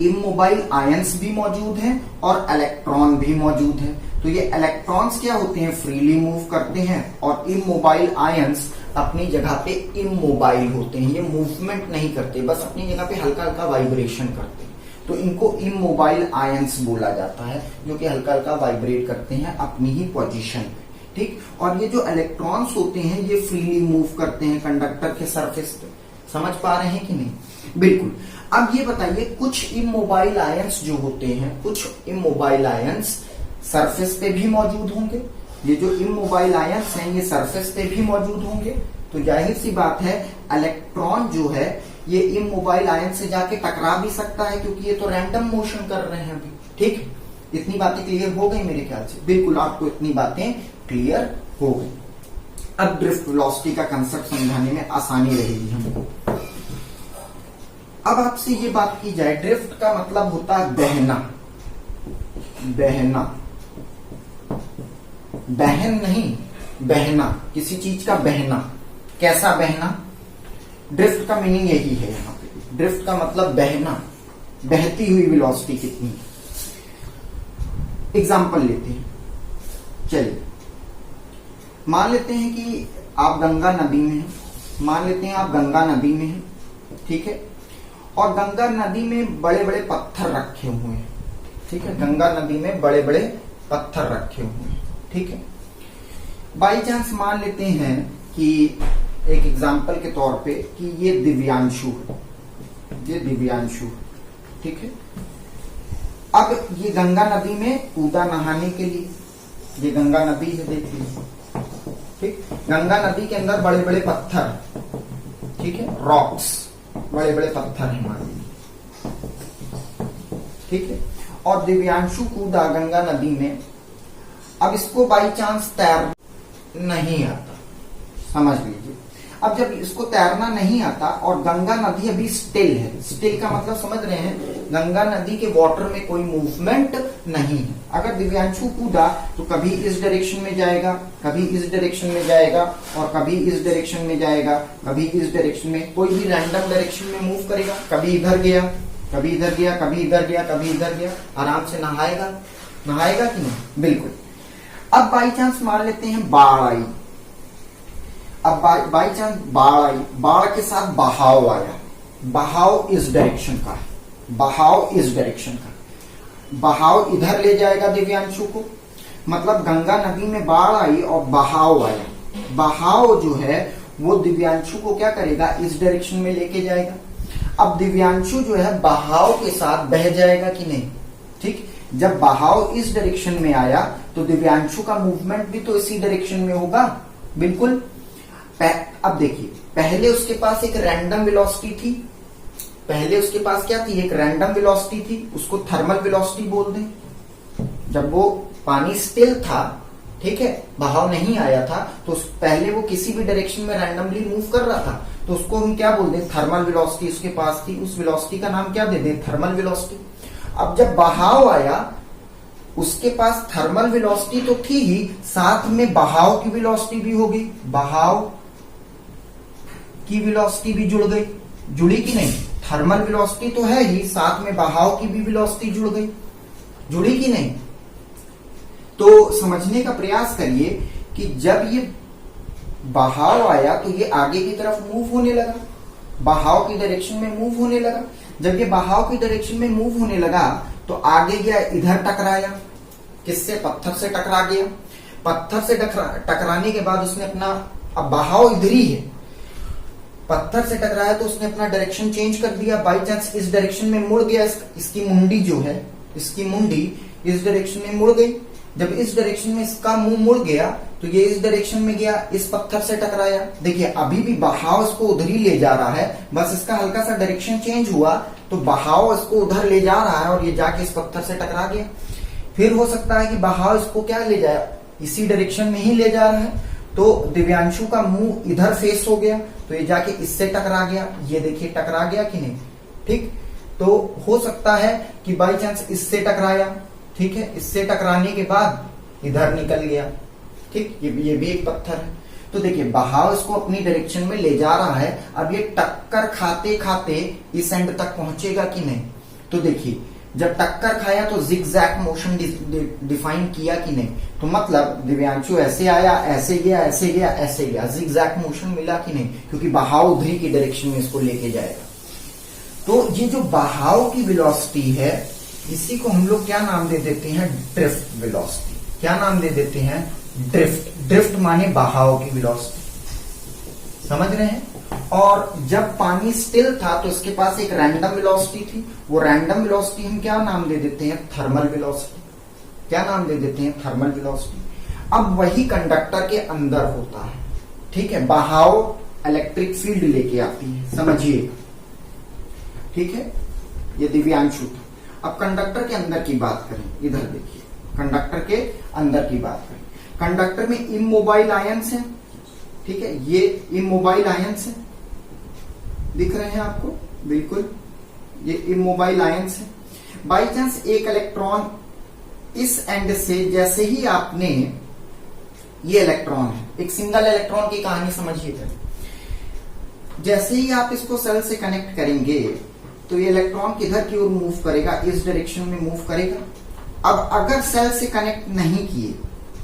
इमोबाइल आयंस भी मौजूद हैं और इलेक्ट्रॉन भी मौजूद है। तो ये इलेक्ट्रॉन्स क्या होते हैं, फ्रीली मूव करते हैं, और इमोबाइल आयंस अपनी जगह पे इमोबाइल होते हैं। ये मूवमेंट नहीं करते, बस अपनी जगह पे हल्का हल्का वाइब्रेशन करते हैं। तो इनको इमोबाइल आयंस बोला जाता है, जो कि हल्का हल्का वाइब्रेट करते हैं अपनी ही पोजीशन पे। ठीक। और ये जो इलेक्ट्रॉन्स होते हैं ये फ्रीली मूव करते हैं कंडक्टर के सरफेस पे। समझ पा रहे हैं कि नहीं? बिल्कुल। अब ये बताइए, कुछ इमोबाइल आयंस जो होते हैं, कुछ इमोबाइल आयंस सरफेस पे भी मौजूद होंगे। ये जो इमोबाइल आयंस हैं ये सरफेस पे भी मौजूद होंगे। तो जाहिर सी बात है, इलेक्ट्रॉन जो है ये इमोबाइल आयन से जाके टकरा भी सकता है, क्योंकि ये तो रैंडम मोशन कर रहे हैं अभी। ठीक, इतनी बातें क्लियर हो गई मेरे ख्याल से? बिल्कुल, आपको इतनी बातें क्लियर हो गई। अब ड्रिफ्ट वेलोसिटी का कंसेप्ट समझाने में आसानी रहेगी हमको। अब आपसे ये बात की जाए, ड्रिफ्ट का मतलब होता है बहना। बहना, बहन नहीं, बहना, किसी चीज का बहना। कैसा बहना? ड्रिफ्ट का मीनिंग यही है यहाँ पे। ड्रिफ्ट का मतलब बहना, बहती हुई वेलोसिटी कितनी। एग्जाम्पल लेते हैं, चलिए मान लेते हैं कि आप गंगा नदी में हैं। मान लेते हैं आप गंगा नदी में हैं, ठीक है, और गंगा नदी में बड़े बड़े पत्थर रखे हुए हैं। ठीक है, गंगा नदी में बड़े बड़े पत्थर रखे हुए हैं। ठीक है, बाई चांस मान लेते हैं कि एक एग्जाम्पल के तौर पे कि ये दिव्यांशु है, ये दिव्यांशु, ठीक है। अब ये गंगा नदी में कूदा नहाने के लिए, ये गंगा नदी है, देख लीजिए, ठीक। गंगा नदी के अंदर बड़े बड़े पत्थर, ठीक है, रॉक्स, बड़े बड़े पत्थर हैं मान लीजिए, ठीक है। और दिव्यांशु कूदा गंगा नदी में। अब इसको बाई चांस तैर नहीं आता, समझ लीजिए। अब जब इसको तैरना नहीं आता और गंगा नदी अभी स्टिल है, स्टिल का मतलब समझ रहे हैं, गंगा नदी के वाटर में कोई मूवमेंट नहीं है। अगर दिव्यांशु कूदा तो कभी इस डायरेक्शन में जाएगा, कभी इस डायरेक्शन में जाएगा, और कभी इस डायरेक्शन में जाएगा, कभी इस डायरेक्शन में, कोई भी रैंडम डायरेक्शन में मूव करेगा। कभी इधर गया, कभी इधर गया, कभी इधर गया, कभी इधर गया, आराम से नहाएगा, नहाएगा कि नहीं? बिल्कुल। अब बाई चांस मान लेते हैं बाढ़ आई। अब बाई चांस बाढ़ आई, बाढ़ के साथ बहाव आया, बहाव इस डायरेक्शन का है, बहाव इस डायरेक्शन का, बहाव इधर ले जाएगा दिव्यांशु को। मतलब गंगा नदी में बाढ़ आई और बहाव आया, बहाव जो है वो दिव्यांशु को क्या करेगा, इस डायरेक्शन में लेके जाएगा। अब दिव्यांशु जो है बहाव के साथ बह जाएगा कि नहीं? ठीक, जब बहाव इस डायरेक्शन में आया तो दिव्यांशु का मूवमेंट भी तो इसी डायरेक्शन में होगा। बिल्कुल। अब देखिए, पहले उसके पास एक रैंडम वेलोसिटी थी, पहले उसके पास क्या थी, एक रैंडम वेलोसिटी थी, उसको थर्मल वेलोसिटी बोल दें। जब वो पानी स्टिल था, ठीक है, बहाव नहीं आया था, तो पहले वो किसी भी डायरेक्शन में रैंडमली मूव कर रहा था, तो उसको हम क्या बोल दें, थर्मल वेलोसिटी उसके पास थी। उस वेलोसिटी का नाम क्या दे दें, थर्मल वेलोसिटी। अब जब बहाव आया, उसके पास थर्मल वेलोसिटी तो थी ही, साथ में बहाव की वेलोसिटी भी होगी, बहाव की वेलोसिटी भी जुड़ गई, जुड़ी कि नहीं? थर्मल वेलोसिटी तो है ही, साथ में बहाव की भी वेलोसिटी जुड़ गई, जुड़ी कि नहीं? तो समझने का प्रयास करिए कि जब ये बहाव आया तो ये आगे की तरफ मूव होने लगा, बहाव की डायरेक्शन में मूव होने लगा। जब ये बहाव की डायरेक्शन में मूव होने लगा तो आगे गया, इधर टकराया, किससे? पत्थर से टकरा गया। पत्थर से टकराने के बाद उसने अपना, अब बहाव इधर ही है, पत्थर से टकराया तो उसने अपना डायरेक्शन चेंज कर दिया, बाई चांस इस डायरेक्शन में मुड़ गया। इसकी मुंडी जो है, इसकी मुंडी इस डायरेक्शन में मुड़ गई। जब इस डायरेक्शन में इसका मुंह मुड़ गया तो ये इस डायरेक्शन में गया, इस पत्थर से टकराया। देखिए अभी भी बहाव इसको उधर ही ले जा रहा है, बस इसका हल्का सा डायरेक्शन चेंज हुआ तो बहाव इसको उधर ले जा रहा है और ये जाके इस पत्थर से टकरा गया। फिर हो सकता है कि बहाव इसको क्या ले जाए, इसी डायरेक्शन में ही ले जा रहा है, तो दिव्यांशु का मुंह इधर फेस हो गया तो ये जाके इससे टकरा गया। ये देखिए टकरा गया कि नहीं, ठीक। तो हो सकता है कि बाई चांस इससे टकराया, ठीक है, इससे टकराने के बाद इधर निकल गया, ठीक। ये भी एक पत्थर है। तो देखिए बहाव इसको अपनी डायरेक्शन में ले जा रहा है। अब ये टक्कर खाते खाते इस एंड तक पहुंचेगा कि नहीं, तो देखिए जब टक्कर खाया तो जिगजैग मोशन डिफाइन किया कि नहीं, तो मतलब दिव्यांशु ऐसे आया, ऐसे गया, ऐसे गया, ऐसे गया, जिगजैग मोशन मिला कि नहीं, क्योंकि बहाव उधरी की डायरेक्शन में इसको लेके जाएगा। तो ये जो बहाव की वेलोसिटी है इसी को हम लोग क्या नाम दे देते हैं? Drift velocity. क्या नाम दे देते हैं? ड्रिफ्ट। ड्रिफ्ट माने बहाव की वेलोसिटी, समझ रहे हैं। और जब पानी स्टिल था तो इसके पास एक रैंडम वेलोसिटी थी, वो रैंडम वेलोसिटी हम क्या नाम दे देते हैं? Thermal velocity. क्या नाम दे देते हैं? Thermal velocity. अब वही कंडक्टर के अंदर होता है, ठीक है। बहाव इलेक्ट्रिक फील्ड लेके आती है, समझिए, ठीक है। ये दिव्यांशु था। अब कंडक्टर के अंदर की बात करें, इधर देखिए, कंडक्टर के अंदर की बात करें। कंडक्टर में इमोबाइल आयंस है, ठीक है, ये इमोबाइल आयंस है, दिख रहे हैं आपको, बिल्कुल ये इमोबाइल आयंस है। बाई चांस एक इलेक्ट्रॉन इस एंड से, जैसे ही आपने, ये इलेक्ट्रॉन है, एक सिंगल इलेक्ट्रॉन की कहानी समझिएगा, जैसे ही आप इसको सेल से कनेक्ट करेंगे तो ये इलेक्ट्रॉन किधर की ओर मूव करेगा? इस डायरेक्शन में मूव करेगा। अब अगर सेल से कनेक्ट नहीं किए,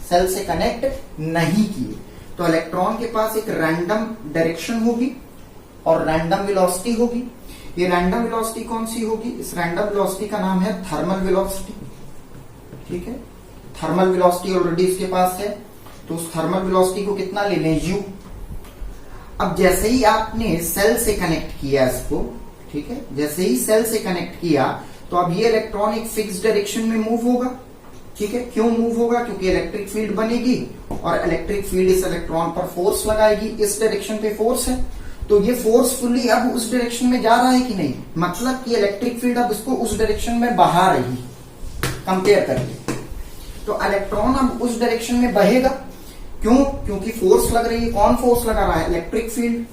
सेल से कनेक्ट नहीं किए तो इलेक्ट्रॉन के पास एक रैंडम डायरेक्शन होगी और रैंडम वेलोसिटी होगी। ये रैंडम वेलोसिटी कौन सी होगी? इस रैंडम वेलोसिटी का नाम है थर्मल वेलोसिटी, ठीक है। थर्मल वेलोसिटी ऑलरेडी इसके पास है, तो उस थर्मल वेलोसिटी को कितना ले लें? u। अब जैसे ही आपने सेल से कनेक्ट किया इसको, ठीक है, जैसे ही सेल से कनेक्ट किया तो अब ये इलेक्ट्रॉन एक फिक्स डायरेक्शन में मूव होगा, ठीक है। क्यों मूव होगा? क्योंकि इलेक्ट्रिक फील्ड बनेगी और इलेक्ट्रिक फील्ड इस इलेक्ट्रॉन पर फोर्स लगाएगी, इस डायरेक्शन पे फोर्स है, तो ये फोर्सफुली अब उस डायरेक्शन में जा रहा है कि नहीं, मतलब कि इलेक्ट्रिक फील्ड अब इसको उस डायरेक्शन में बहा रही, कंपेयर करिए। तो इलेक्ट्रॉन अब उस डायरेक्शन में बहेगा, क्यों? क्योंकि फोर्स लग रही है। कौन फोर्स लगा रहा है? इलेक्ट्रिक फील्ड,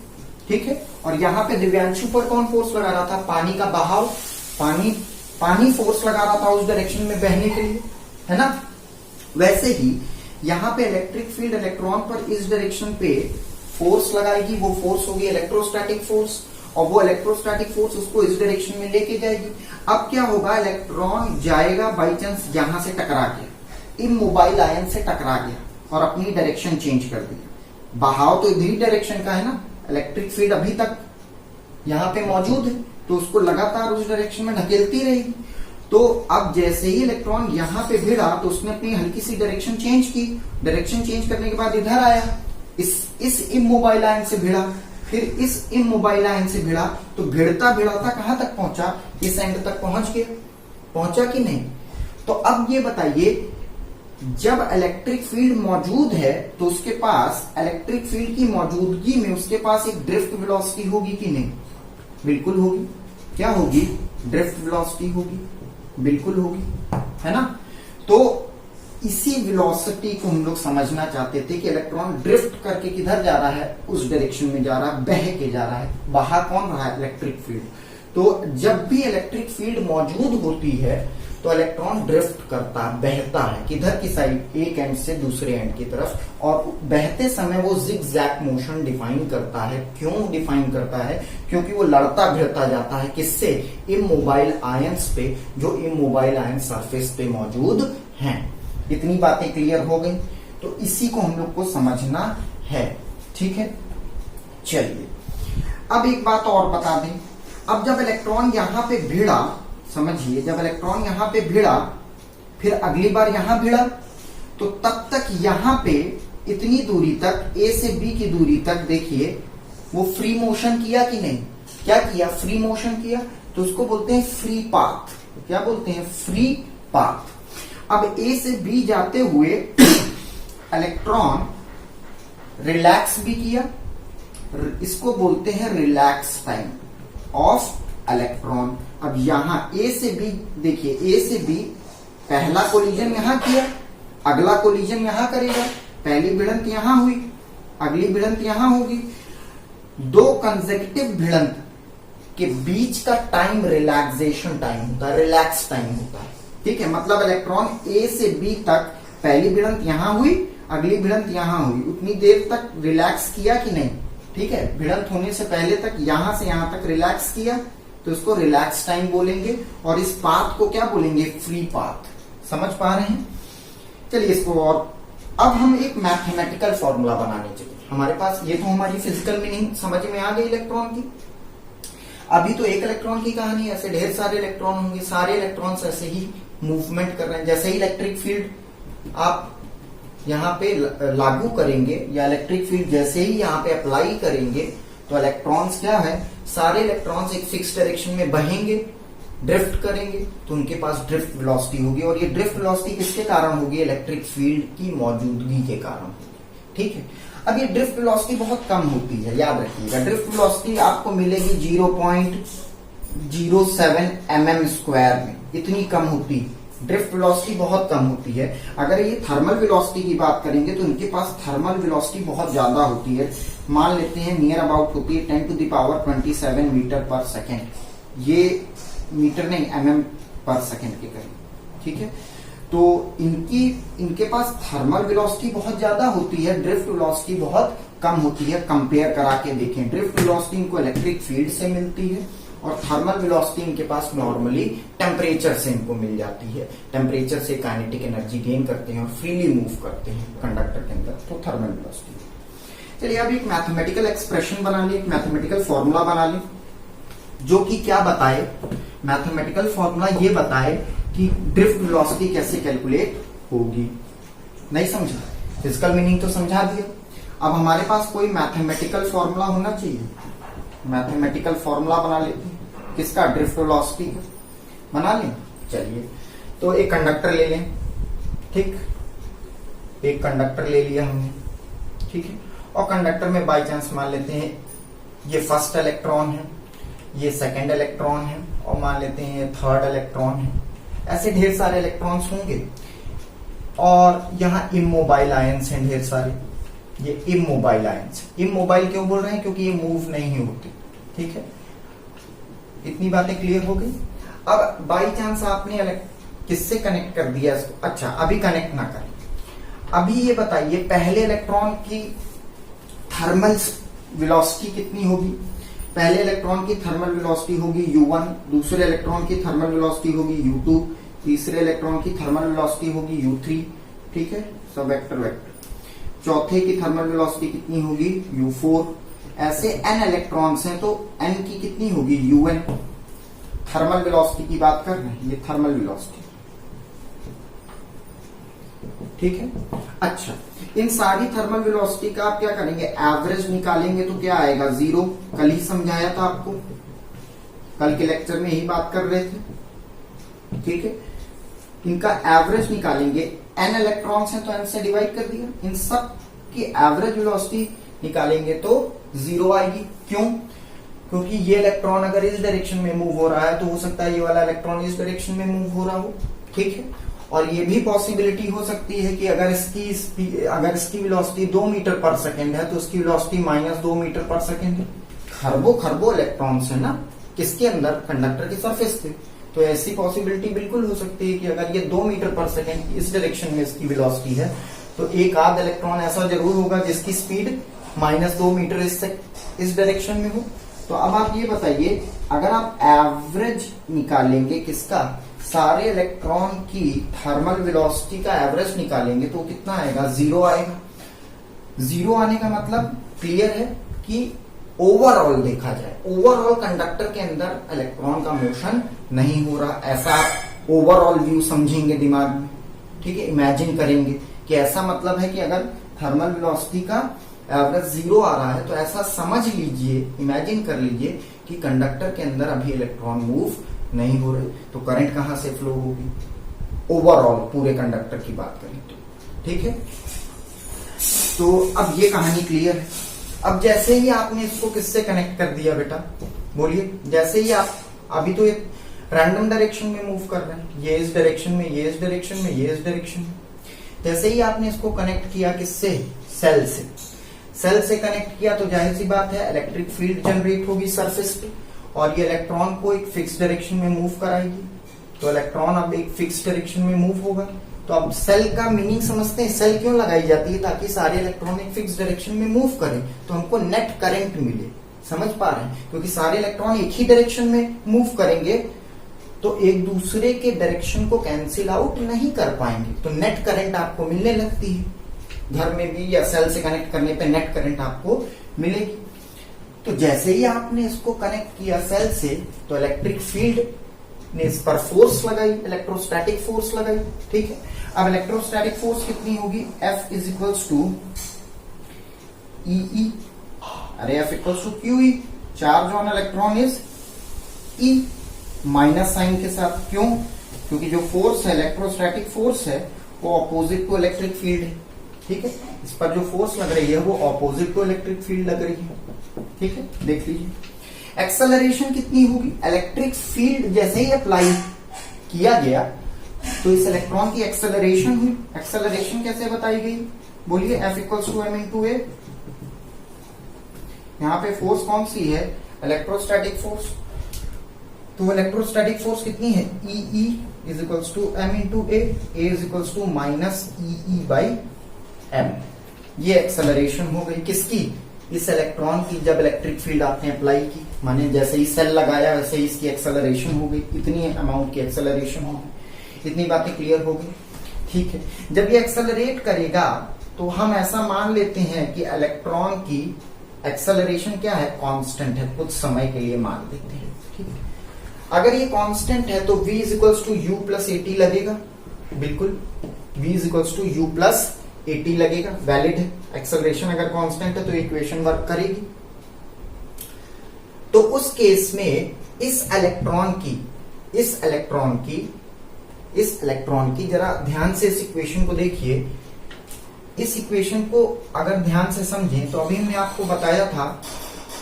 ठीक है। और यहाँ पे दिव्यांशु पर कौन फोर्स लगा रहा था? पानी का बहाव, पानी फोर्स लगा रहा था उस डायरेक्शन में बहने के लिए, है ना। वैसे ही यहाँ पे इलेक्ट्रिक फील्ड इलेक्ट्रॉन पर इस डायरेक्शन पे फोर्स लगाएगी, वो फोर्स होगी इलेक्ट्रोस्टैटिक फोर्स, और वो इलेक्ट्रोस्टैटिक फोर्स उसको इस डायरेक्शन में लेके जाएगी। अब क्या होगा? इलेक्ट्रॉन जाएगा बाई चांस यहां से टकरा गया, इमोबाइल आयन से टकरा गया और अपनी डायरेक्शन चेंज कर दिया। बहाव तो इधर ही डायरेक्शन का है ना, इलेक्ट्रिक फील्ड अभी तक यहाँ पे मौजूद है तो उसको लगातार उस डायरेक्शन में ढकेलती रहेगी। तो अब जैसे ही इलेक्ट्रॉन यहाँ पे भिड़ा तो उसने अपनी हल्की सी डायरेक्शन चेंज की, डायरेक्शन चेंज करने के बाद इधर आया, इस इमोबाइल आयन से भिड़ा, फिर इस इमोबाइल आयन से भिड़ा, तो भिड़ता भिड़ाता कहां तक पहुंचा? इस एंड तक पहुंच गया, पहुंचा कि नहीं? तो अब ये बताइए, जब इलेक्ट्रिक फील्ड मौजूद है तो उसके पास, इलेक्ट्रिक फील्ड की मौजूदगी में उसके पास एक ड्रिफ्ट वेलोसिटी होगी कि नहीं? बिल्कुल होगी। क्या होगी? ड्रिफ्ट वेलोसिटी होगी, बिल्कुल होगी, है ना। तो इसी वेलोसिटी को हम लोग समझना चाहते थे कि इलेक्ट्रॉन ड्रिफ्ट करके किधर जा रहा है? उस डायरेक्शन में जा रहा है, बह के जा रहा है। बहा कौन रहा है? Electric field. तो जब भी इलेक्ट्रिक फील्ड मौजूद होती है तो इलेक्ट्रॉन ड्रिफ्ट करता, बहता है, किधर की साइड? एक एंड से दूसरे एंड की तरफ, और बहते समय वो जिगजैग मोशन डिफाइन करता है। क्यों डिफाइन करता है? क्योंकि वो लड़ता भिड़ता जाता है, किससे? इमोबाइल आयंस पे, जो इमोबाइल आयन सरफेस पे मौजूद हैं। इतनी बातें क्लियर हो गई। तो इसी को हम लोग को समझना है, ठीक है। चलिए अब एक बात और बता दें, अब जब इलेक्ट्रॉन यहां पे भिड़ा, समझिए जब इलेक्ट्रॉन यहां पे भिड़ा फिर अगली बार यहां भिड़ा, तो तब तक यहां पे इतनी दूरी तक ए से बी की दूरी तक देखिए वो फ्री मोशन किया कि नहीं, क्या किया, फ्री मोशन किया, तो उसको बोलते हैं फ्री पाथ। क्या बोलते हैं, फ्री पाथ। अब ए से बी जाते हुए इलेक्ट्रॉन रिलैक्स भी किया, इसको बोलते हैं रिलैक्स टाइम ऑफ इलेक्ट्रॉन। अब यहां ए से बी देखिए, ए से बी पहला कोलिजन यहां किया, अगला कोलिजन यहां करेगा, पहली भिड़ंत यहां हुई, अगली भिड़ंत यहां होगी, दो कंसेक्यूटिव भिड़ंत के बीच का टाइम रिलैक्सेशन टाइम होता है, रिलैक्स टाइम होता है, ठीक है। मतलब इलेक्ट्रॉन ए से बी तक पहली भिड़ंत यहां हुई, अगली भिड़ंत यहां हुई, उतनी देर तक रिलैक्स किया कि नहीं, ठीक है। भिड़ंत होने से पहले तक यहां से यहां तक रिलैक्स किया, तो इसको रिलैक्स टाइम बोलेंगे, और इस पाथ को क्या बोलेंगे, फ्री पाथ। समझ पा रहे हैं। चलिए इसको, और अब हम एक मैथमेटिकल फॉर्मूला बनाने चाहिए हमारे पास। ये तो हमारी फिजिकल मीनिंग समझ में आ गई इलेक्ट्रॉन की। अभी तो एक इलेक्ट्रॉन की कहानी, ऐसे ढेर सारे इलेक्ट्रॉन होंगे, सारे इलेक्ट्रॉन्स ऐसे ही मूवमेंट कर रहे हैं। जैसे ही इलेक्ट्रिक फील्ड आप यहाँ पे लागू करेंगे, या इलेक्ट्रिक फील्ड जैसे ही यहाँ पे अप्लाई करेंगे, तो इलेक्ट्रॉन्स क्या है, सारे इलेक्ट्रॉन्स एक फिक्स डायरेक्शन में बहेंगे, ड्रिफ्ट करेंगे, तो उनके पास ड्रिफ्ट वेलोसिटी होगी। और ये ड्रिफ्ट वेलोसिटी किसके कारण होगी, इलेक्ट्रिक फील्ड की मौजूदगी के कारण होगी, ठीक है। अब ये ड्रिफ्ट वेलोसिटी बहुत कम होती है, याद रखिएगा। ड्रिफ्ट वेलोसिटी आपको मिलेगी 0.07 mm स्क्वायर में, इतनी कम होती है। ड्रिफ्ट वेलोसिटी बहुत कम होती है। अगर ये थर्मल वेलोसिटी की बात करेंगे तो इनके पास थर्मल वेलोसिटी बहुत ज्यादा होती है। मान लेते हैं नियर अबाउट होती है 10⁻27 मीटर पर सेकेंड, ये मीटर नहीं mm पर सेकेंड के करीब, ठीक है। तो इनके पास थर्मल वेलोसिटी बहुत ज्यादा होती है, ड्रिफ्ट वेलोसिटी बहुत कम होती है। कंपेयर करा के देखें, ड्रिफ्ट वेलोसिटी इनको इलेक्ट्रिक फील्ड से मिलती है, और थर्मल वेलोसिटी इनके पास नॉर्मली टेम्परेचर से इनको मिल जाती है। टेम्परेचर से काइनेटिक एनर्जी गेन करते हैं और फ्रीली मूव करते हैं कंडक्टर के अंदर, तो थर्मल वेलोसिटी। चलिए अब एक मैथमेटिकल एक्सप्रेशन बना ली, एक मैथमेटिकल फॉर्मूला बना ली, जो कि क्या बताए, मैथमेटिकल फॉर्मूला ये बताए कि ड्रिफ्ट वेलोसिटी कैसे कैलकुलेट होगी। नहीं समझा, फिजिकल मीनिंग तो समझा दिया। अब हमारे पास कोई मैथमेटिकल फॉर्मूला होना चाहिए, मैथमेटिकल फॉर्मूला बना लेते हैं। किसका, ड्रिफ्ट वेलोसिटी बना लें। चलिए तो एक कंडक्टर ले लें, ठीक, एक कंडक्टर ले लिया हमने, ठीक है। और कंडक्टर में बाई चांस मान लेते हैं ये फर्स्ट इलेक्ट्रॉन है, ये सेकंड इलेक्ट्रॉन है, और मान लेते हैं ये थर्ड इलेक्ट्रॉन है। ऐसे ढेर सारे इलेक्ट्रॉन्स होंगे, और यहाँ इमोबाइल आयंस हैं ढेर सारे, ये इमोबाइल आयंस। इमोबाइल क्यों बोल रहे हैं, क्योंकि ये मूव नहीं होते, ठीक है। इतनी बातें क्लियर हो गई। अब बाई चांस आपने किससे कनेक्ट कर दिया इसको, अच्छा अभी कनेक्ट ना करें, अभी ये बताइए पहले इलेक्ट्रॉन की थर्मल वेलोसिटी कितनी होगी। पहले इलेक्ट्रॉन की थर्मल वेलोसिटी होगी u1, दूसरे इलेक्ट्रॉन की थर्मल वेलोसिटी होगी u2, तीसरे इलेक्ट्रॉन की थर्मल वेलोसिटी होगी u3, ठीक है, सब वेक्टर वेक्टर। चौथे की थर्मल वेलोसिटी कितनी होगी u4। ऐसे n इलेक्ट्रॉन्स हैं तो n की कितनी होगी un। थर्मल वेलोसिटी की बात कर रहे हैं, ये थर्मल वेलोसिटी, ठीक है। अच्छा, इन सारी थर्मल वेलोसिटी का आप क्या करेंगे, एवरेज निकालेंगे तो क्या आएगा, 0। कल ही समझाया था आपको, कल के लेक्चर में यही बात कर रहे थे, ठीक है। इनका एवरेज निकालेंगे, n इलेक्ट्रॉन्स हैं तो n से डिवाइड कर दिया, इन सब की एवरेज वेलोसिटी निकालेंगे तो 0 आएगी। क्यों, क्योंकि ये इलेक्ट्रॉन अगर इस डायरेक्शन में मूव हो रहा है तो हो सकता है ये वाला इलेक्ट्रॉन इस डायरेक्शन में मूव हो रहा हो, ठीक है। और ये भी पॉसिबिलिटी हो सकती है कि अगर इसकी वेलोसिटी 2 मीटर पर सेकेंड है तो उसकी वेलोसिटी -2 मीटर पर सेकेंड है। खरबों इलेक्ट्रॉन्स है ना किसके अंदर, कंडक्टर के सरफेस पे, तो ऐसी पॉसिबिलिटी बिल्कुल हो सकती है कि अगर ये 2 मीटर पर सेकेंड इस डायरेक्शन में इसकी वेलोसिटी है तो एक आध इलेक्ट्रॉन ऐसा जरूर होगा जिसकी स्पीड -2 मीटर इस डायरेक्शन में हो। तो अब आप ये बताइए, अगर आप एवरेज निकालेंगे किसका, सारे इलेक्ट्रॉन की थर्मल वेलोसिटी का एवरेज निकालेंगे तो कितना आएगा, 0 आएगा। 0 आने का मतलब क्लियर है कि ओवरऑल देखा जाए, ओवरऑल कंडक्टर के अंदर इलेक्ट्रॉन का मोशन नहीं हो रहा, ऐसा ओवरऑल व्यू समझेंगे दिमाग में, ठीक है। इमेजिन करेंगे कि ऐसा मतलब है कि अगर थर्मल वेलोसिटी का एवरेज 0 आ रहा है तो ऐसा समझ लीजिए, इमेजिन कर लीजिए कि कंडक्टर के अंदर अभी इलेक्ट्रॉन मूव नहीं हो रहे, तो करंट कहां से फ्लो होगी, ओवरऑल पूरे कंडक्टर की बात करें तो, ठीक है। तो अब ये कहानी क्लियर है। अब जैसे ही आपने इसको किससे कनेक्ट कर दिया बेटा, बोलिए, जैसे ही आप अभी तो एक रैंडम डायरेक्शन में मूव कर रहे हैं, ये इस डायरेक्शन में, ये इस डायरेक्शन में, ये इस डायरेक्शन में, जैसे ही आपने इसको कनेक्ट किया किससे, सेल से, सेल से कनेक्ट किया तो जाहिर सी बात है इलेक्ट्रिक फील्ड जनरेट होगी सरफेस पे और ये इलेक्ट्रॉन को एक फिक्स डायरेक्शन में मूव कराएगी। तो इलेक्ट्रॉन अब एक फिक्स डायरेक्शन में मूव होगा। तो अब सेल का मीनिंग समझते हैं, सेल क्यों लगाई जाती है, ताकि सारे इलेक्ट्रॉन एक फिक्स डायरेक्शन में मूव करें तो हमको नेट करंट मिले, समझ पा रहे हैं, क्योंकि सारे इलेक्ट्रॉन एक ही डायरेक्शन में मूव करेंगे तो एक दूसरे के डायरेक्शन को कैंसिल आउट नहीं कर पाएंगे, तो नेट करंट आपको मिलने लगती है। घर में भी या सेल से कनेक्ट करने पे नेट करंट आपको मिलेगी। तो जैसे ही आपने इसको कनेक्ट किया सेल से तो इलेक्ट्रिक फील्ड ने इस पर फोर्स लगाई, इलेक्ट्रोस्टैटिक फोर्स लगाई, ठीक है। अब इलेक्ट्रोस्टैटिक फोर्स कितनी होगी, F is equals to E, अरे F equals to QE, charge on electron is E minus sign के साथ। क्यों, क्योंकि जो फोर्स है इलेक्ट्रोस्टैटिक फोर्स है वो ऑपोजिट टू इलेक्ट्रिक फील्ड है, ठीक है। इस पर जो फोर्स लग रही है वो ऑपोजिट टू इलेक्ट्रिक फील्ड लग रही है, ठीक है। देख लीजिए एक्सेलरेशन कितनी होगी, इलेक्ट्रिक फील्ड जैसे ही अप्लाई किया गया तो इस इलेक्ट्रॉन की एक्सेलरेशन हुई। एक्सेलरेशन कैसे बताई गई, बोलिए, F equals to m into A. यहां पे फोर्स कौन सी है, इलेक्ट्रोस्टैटिक फोर्स। तो इलेक्ट्रोस्टैटिक फोर्स कितनी है, E is equals to m into A is equals to minus E by m। ये एक्सेलरेशन हो गई किसकी, इस इलेक्ट्रॉन की। जब इलेक्ट्रिक फील्ड आपने अप्लाई की, माने जैसे ही सेल लगाया वैसे ही इसकी एक्सेलरेशन हो गई, इतनी अमाउंट की एक्सेलरेशन हो गई। इतनी बातें क्लियर हो गई, ठीक है। जब ये एक्सेलरेट करेगा तो हम ऐसा मान लेते हैं कि इलेक्ट्रॉन की एक्सेलरेशन क्या है, कांस्टेंट है, कुछ समय के लिए मान लेते हैं, ठीक है। अगर ये कांस्टेंट है तो v is equals to u plus AT लगेगा, बिल्कुल v is equals to u plus AT लगेगा, वैलिड है। एक्सेलरेशन अगर कांस्टेंट है तो इक्वेशन वर्क करेगी। तो उस केस में इस इलेक्ट्रॉन की जरा ध्यान से इस इक्वेशन को देखिए। इस इक्वेशन को अगर ध्यान से समझें तो अभी हमने आपको बताया था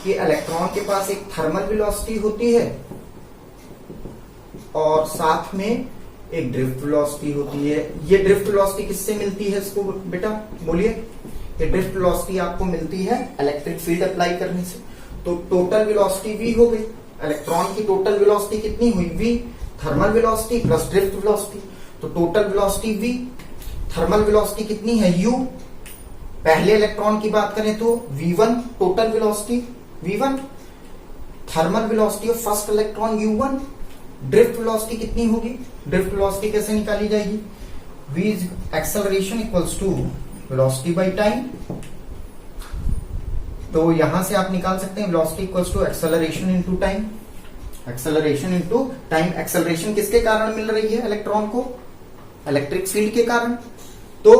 कि इलेक्ट्रॉन के पास एक थर्मल वेलोसिटी होती है और साथ में एक ड्रिफ्ट वेलोसिटी होती है। ये ड्रिफ्ट वेलोसिटी किससे मिलती है इसको बेटा, बोलिए। ये ड्रिफ्ट वेलोसिटी आपको मिलती है इलेक्ट्रिक फील्ड अप्लाई करने से। तो टोटल वेलोसिटी v हो गई, इलेक्ट्रॉन की टोटल वेलोसिटी कितनी हुई, v, thermal velocity plus drift velocity. तो total velocity v, thermal velocity कितनी है, u। पहले इलेक्ट्रॉन की बात करें तो v1 total velocity v1, thermal velocity of first electron u1। Drift velocity कितनी होगी, ड्रिफ्ट वेलोसिटी कैसे निकाली जाएगी, v is acceleration equals to velocity by time. तो यहां से आप निकाल सकते हैं velocity equals to acceleration into time, acceleration into time. Acceleration किसके कारण मिल रही है इलेक्ट्रॉन को, इलेक्ट्रिक फील्ड के कारण। तो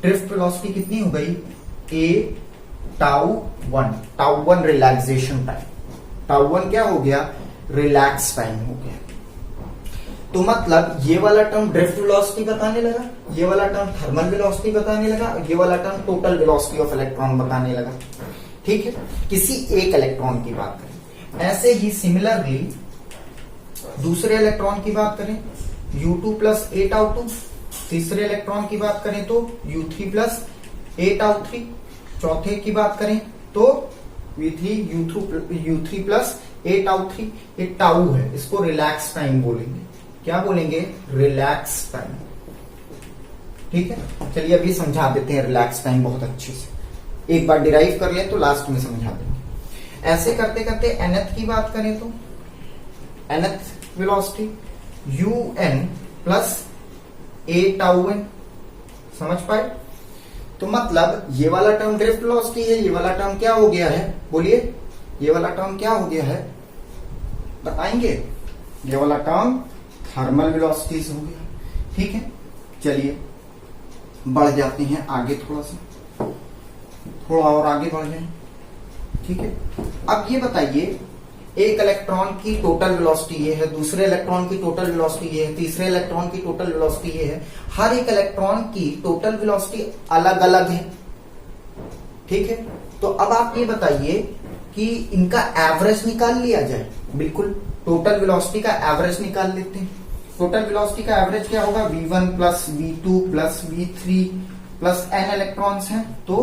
ड्रिफ्ट वेलोसिटी कितनी हो गई, a tau one relaxation time. Tau one क्या हो गया, रिलैक्स टाइम हो गया। तो मतलब ये वाला टर्म ड्रिफ्ट वेलोसिटी बताने लगा, ये वाला टर्म थर्मल वेलोसिटी बताने लगा, ये वाला term total velocity of electron बताने लगा, ठीक है। किसी एक इलेक्ट्रॉन की बात करें। ऐसे ही सिमिलरली दूसरे इलेक्ट्रॉन की बात करें, u2 प्लस 8u2। तीसरे इलेक्ट्रॉन की बात करें तो u3 प्लस 8u3। चौथे की बात करें तो u3 प्लस 8u3। ये टाउ है, इसको रिलैक्स टाइम बोलेंगे। क्या बोलेंगे, रिलैक्स टाइम, ठीक है। चलिए अभी समझा देते हैं रिलैक्स टाइम बहुत अच्छे से। एक बार डिराइव कर ले तो लास्ट में समझा देंगे। ऐसे करते करते nth की बात करें तो nth velocity, UN plus A tau n। समझ पाए? तो मतलब ये वाला टर्म ड्रिफ्ट वेलोसिटी है, ये वाला टर्म क्या हो गया है? बोलिए, ये वाला टर्म क्या हो गया है? बताएंगे? ये वाला टर्म थर्मल वेलोसिटीज हो गया। ठीक है, चलिए बढ़ जाते हैं आगे, थोड़ा और आगे बढ़ जाए। ठीक है, अब ये बताइए, एक इलेक्ट्रॉन की टोटल वेलोसिटी ये है, दूसरे इलेक्ट्रॉन की टोटल वेलोसिटी ये है, तीसरे इलेक्ट्रॉन की टोटल वेलोसिटी ये है। हर एक इलेक्ट्रॉन की टोटल वेलोसिटी अलग अलग है। ठीक है, तो अब आप ये बताइए कि इनका एवरेज निकाल लिया जाए। बिल्कुल, टोटल वेलोसिटी का एवरेज निकाल लेते हैं। टोटल वेलोसिटी का एवरेज क्या होगा? v1 plus v2 plus v3 plus n electrons हैं तो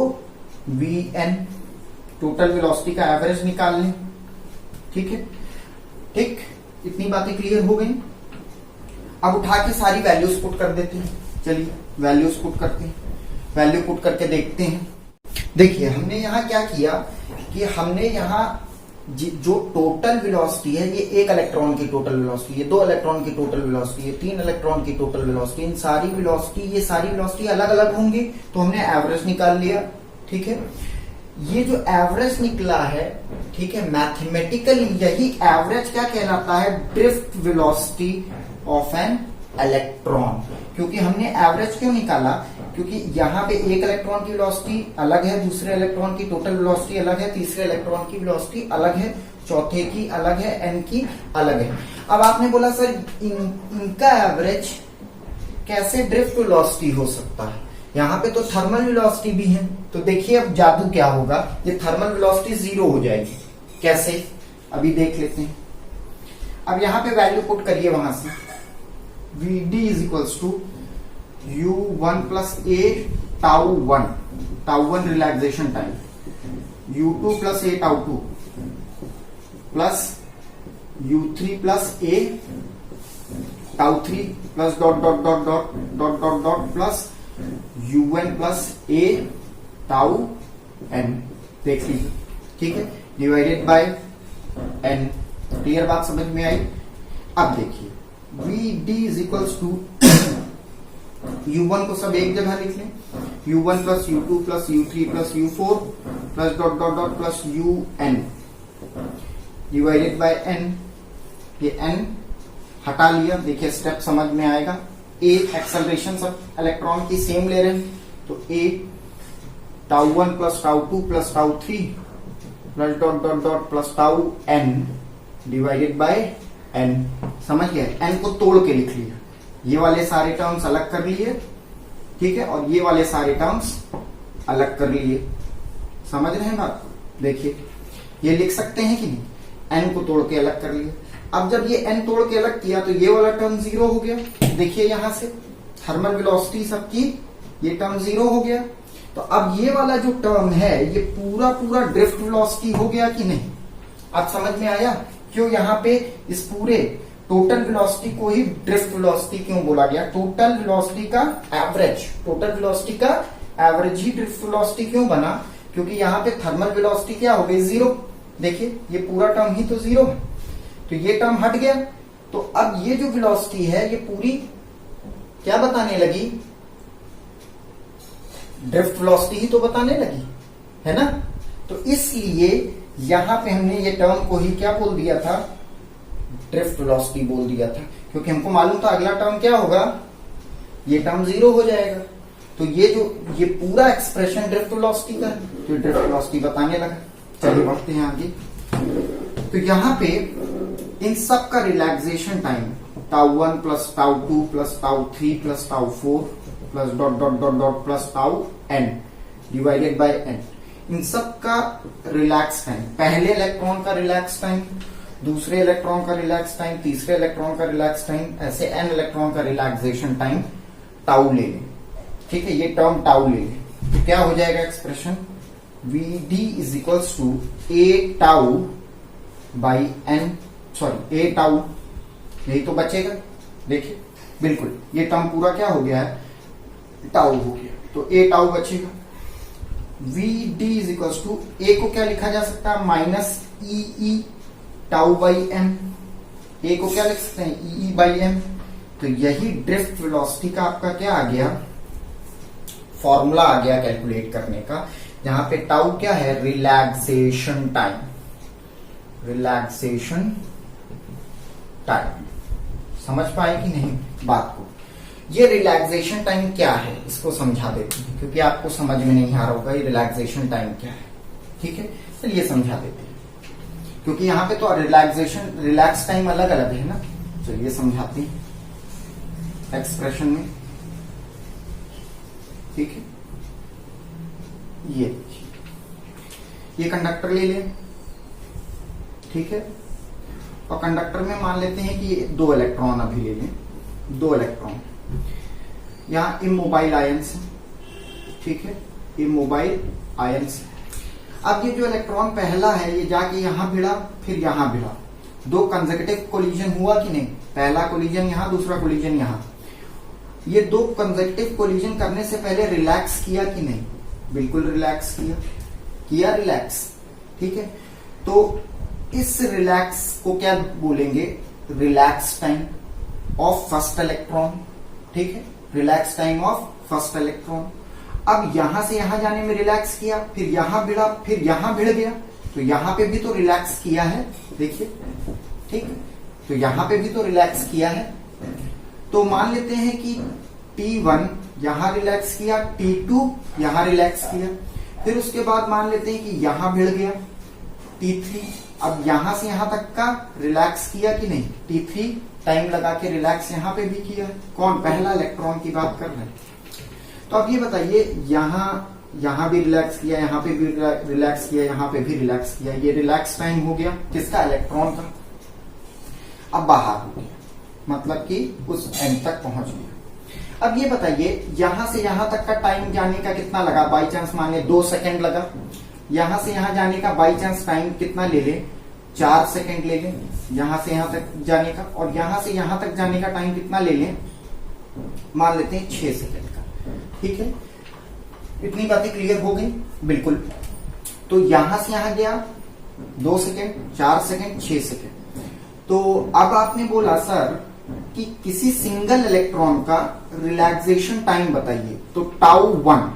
vn। टोटल वेलोसिटी का एवरेज निकाल लें। ठीक है, ठीक, इतनी बातें क्लियर हो गई। अब उठा के सारी वैल्यूज पुट कर देते हैं। चलिए वैल्यूज पुट करते हैं, वैल्यू पुट करके देखते हैं। देखिए हमने यहाँ क्या किया कि हमने यहाँ जो टोटल वेलोसिटी है, ये एक इलेक्ट्रॉन की टोटल वेलोसिटी, ये दो इलेक्ट्रॉन की टोटल वेलोसिटी, ये तीन इलेक्ट्रॉन की टोटल वेलोसिटी, इन सारी वेलोसिटी, ये सारी वेलोसिटी अलग अलग होंगी तो हमने एवरेज निकाल लिया। ठीक है, ये जो एवरेज निकला है, ठीक है, मैथमेटिकली यही एवरेज क्या कहलाता है? Drift velocity of an electron. क्योंकि हमने एवरेज क्यों निकाला? क्योंकि यहाँ पे एक इलेक्ट्रॉन की वेलोसिटी अलग है, दूसरे इलेक्ट्रॉन की टोटल वेलोसिटी अलग है, तीसरे इलेक्ट्रॉन की वेलोसिटी अलग है, चौथे की अलग है, एन की अलग है। अब आपने बोला सर इनका एवरेज कैसे ड्रिफ्ट वेलोसिटी हो सकता है? यहाँ पे तो थर्मल वेलोसिटी भी है। तो देखिए अब जादू क्या होगा, ये थर्मल वेलोसिटी 0 हो जाएगी। कैसे? अभी देख लेते हैं। अब यहाँ पे वैल्यू पुट करिए वहां से, Vd is equals to U1 plus A tau 1 relaxation time, U2 plus A tau 2 plus U3 plus A tau 3 plus dot dot dot dot dot dot dot plus UN plus A tau n। देख लीजिए, ठीक है, डिवाइडेड बाय n। क्लियर बात समझ में आई? अब देखिए Vd is equals to U1 को सब एक जगह लिख लें, U1 plus U2 plus U3 plus U4 plus dot dot dot plus UN divided by n। ये n हटा लिया। देखिए स्टेप समझ में आएगा। A एक्सेलरेशन सब इलेक्ट्रॉन की सेम ले रहे हैं तो A tau 1 plus tau 2 plus tau 3 plus dot dot dot plus tau n divided by n। समझ गए? n को तोड़ के लिख लिया। ये वाले सारे टर्म्स अलग कर लिए, ठीक है, और ये वाले सारे टर्म्स अलग कर लिए। समझ रहे हैं बात? देखिए ये लिख सकते हैं कि नहीं? n को तोड़ के अलग कर लिया। अब जब ये n तोड़ के अलग किया तो ये वाला टर्म 0 हो गया। देखिए यहां से थर्मल वेलोसिटी सबकी, ये टर्म 0 हो गया। तो अब ये वाला जो टर्म है ये पूरा पूरा ड्रिफ्ट वेलोसिटी हो गया कि नहीं? अब समझ में आया क्यों यहाँ पे इस पूरे टोटल वेलोसिटी को ही ड्रिफ्ट वेलोसिटी क्यों बोला गया? टोटल वेलोसिटी का एवरेज, टोटल वेलोसिटी का एवरेज ही ड्रिफ्ट वेलोसिटी क्यों बना? क्योंकि यहाँ पे थर्मल वेलोसिटी क्या हो गई? 0। देखिए ये पूरा टर्म ही तो 0 है, तो ये टर्म हट गया। तो अब ये जो वेलोसिटी है ये पूरी क्या बताने लगी? ड्रिफ्ट वेलोसिटी ही तो बताने लगी, है ना? तो इसलिए यहां पे हमने ये टर्म को ही क्या बोल दिया था? ड्रिफ्ट वेलोसिटी बोल दिया था, क्योंकि हमको मालूम था अगला टर्म क्या होगा? ये टर्म 0 हो जाएगा। तो ये पूरा एक्सप्रेशन ड्रिफ्ट वेलोसिटी का है, तो ड्रिफ्ट वेलोसिटी बताने लगा। चलिए बढ़ते हैं आगे। तो यहाँ पे इन सब का relaxation time tau 1 plus tau 2 plus tau 3 plus tau 4 plus dot dot dot dot plus tau n divided by n। इन सब का रिलैक्स टाइम, पहले इलेक्ट्रॉन का रिलैक्स टाइम, दूसरे इलेक्ट्रॉन का रिलैक्स टाइम, तीसरे इलेक्ट्रॉन का रिलैक्स टाइम, ऐसे n इलेक्ट्रॉन का रिलैक्सेशन टाइम टाउ ले लें। ठीक है, ये टर्म टाउ ले लें तो क्या हो जाएगा expression? Vd is equals to a tau by n, sorry a tau, यही तो बचेगा। देखिए बिल्कुल ये टर्म पूरा क्या हो गया है? टाउ हो गया, तो a टाउ बचेगा। Vd is equals to a को क्या लिखा जा सकता है? Minus E tau by m। A को क्या लिख सकते हैं, ई बाई एम। तो यही ड्रिफ्ट वेलोसिटी का आपका क्या आ गया, फॉर्मूला आ गया कैलकुलेट करने का, जहां पे टाउ क्या है, रिलैक्सेशन टाइम। रिलैक्सेशन टाइम समझ पाए कि नहीं बात को। ये रिलैक्सेशन टाइम क्या है इसको समझा देते हैं, क्योंकि आपको समझ में नहीं आ रहा होगा ये रिलैक्सेशन टाइम क्या है। ठीक है, चलिए समझा देते हैं, क्योंकि यहां पे तो रिलैक्स टाइम अलग अलग है ना। चलिए समझाते हैं एक्सप्रेशन में। ठीक है, ये कंडक्टर ले लें। ठीक है, और कंडक्टर में मान लेते हैं कि 2 इलेक्ट्रॉन अभी ले लें, 2 इलेक्ट्रॉन यहां इमोबाइल आयंस है। ठीक है, इमोबाइल आयंस। अब ये जो इलेक्ट्रॉन पहला है ये जाके यहां भिड़ा, फिर यहां भिड़ा, 2 कंसेक्यूटिव कोलिजन हुआ कि नहीं, पहला कोलिजन यहां, दूसरा कोलिजन यहां। ये 2 कंसेक्यूटिव कोलिजन करने से पहले रिलैक्स किया कि नहीं, बिल्कुल रिलैक्स किया रिलैक्स। ठीक है, तो इस रिलैक्स को क्या बोलेंगे, relax time of first electron. ठीक है, relax time of first electron. अब यहां से यहां जाने में रिलैक्स किया, फिर यहां भिड़ा, फिर यहां भिड़ गया, तो यहां पे भी तो रिलैक्स किया है, देखिए। ठीक, तो यहां पे भी तो रिलैक्स किया है। तो मान लेते हैं कि T1 यहां रिलैक्स किया, T2 यहां रिलैक्स किया, फिर उसके बाद मान लेते हैं कि यहां भिड़ गया T3। अब यहां से यहां तक का रिलैक्स किया कि नहीं, T3 टाइम लगा के रिलैक्स यहां पे भी किया। कौन, पहला इलेक्ट्रॉन की बात कर रहे हैं। तो अब ये बताइए, यहां भी रिलैक्स किया, यहां पे भी रिलैक्स किया, यहां पे भी रिलैक्स किया, ये रिलैक्स टाइम हो गया किसका, इलेक्ट्रॉन का। अब बाहर हो गया, मतलब कि उस एंड तक पहुंच गया। अब ये बताइए, यहां से यहां तक का टाइम जाने का कितना लगा, बाई चांस मान ले 2 सेकेंड लगा। यहां से यहां जाने का बाई चांस टाइम कितना ले ले, 4 सेकेंड ले लें यहां से यहां तक जाने का, और यहां से यहां तक जाने का टाइम कितना ले लें, मान लेते हैं 6 सेकेंड का। ठीक है, इतनी बातें क्लियर हो गई, बिल्कुल। तो यहां से यहां गया 2 सेकेंड, 4 सेकेंड, 6 सेकेंड। तो अब आपने बोला सर कि किसी सिंगल इलेक्ट्रॉन का रिलैक्सेशन टाइम बताइए, तो τ1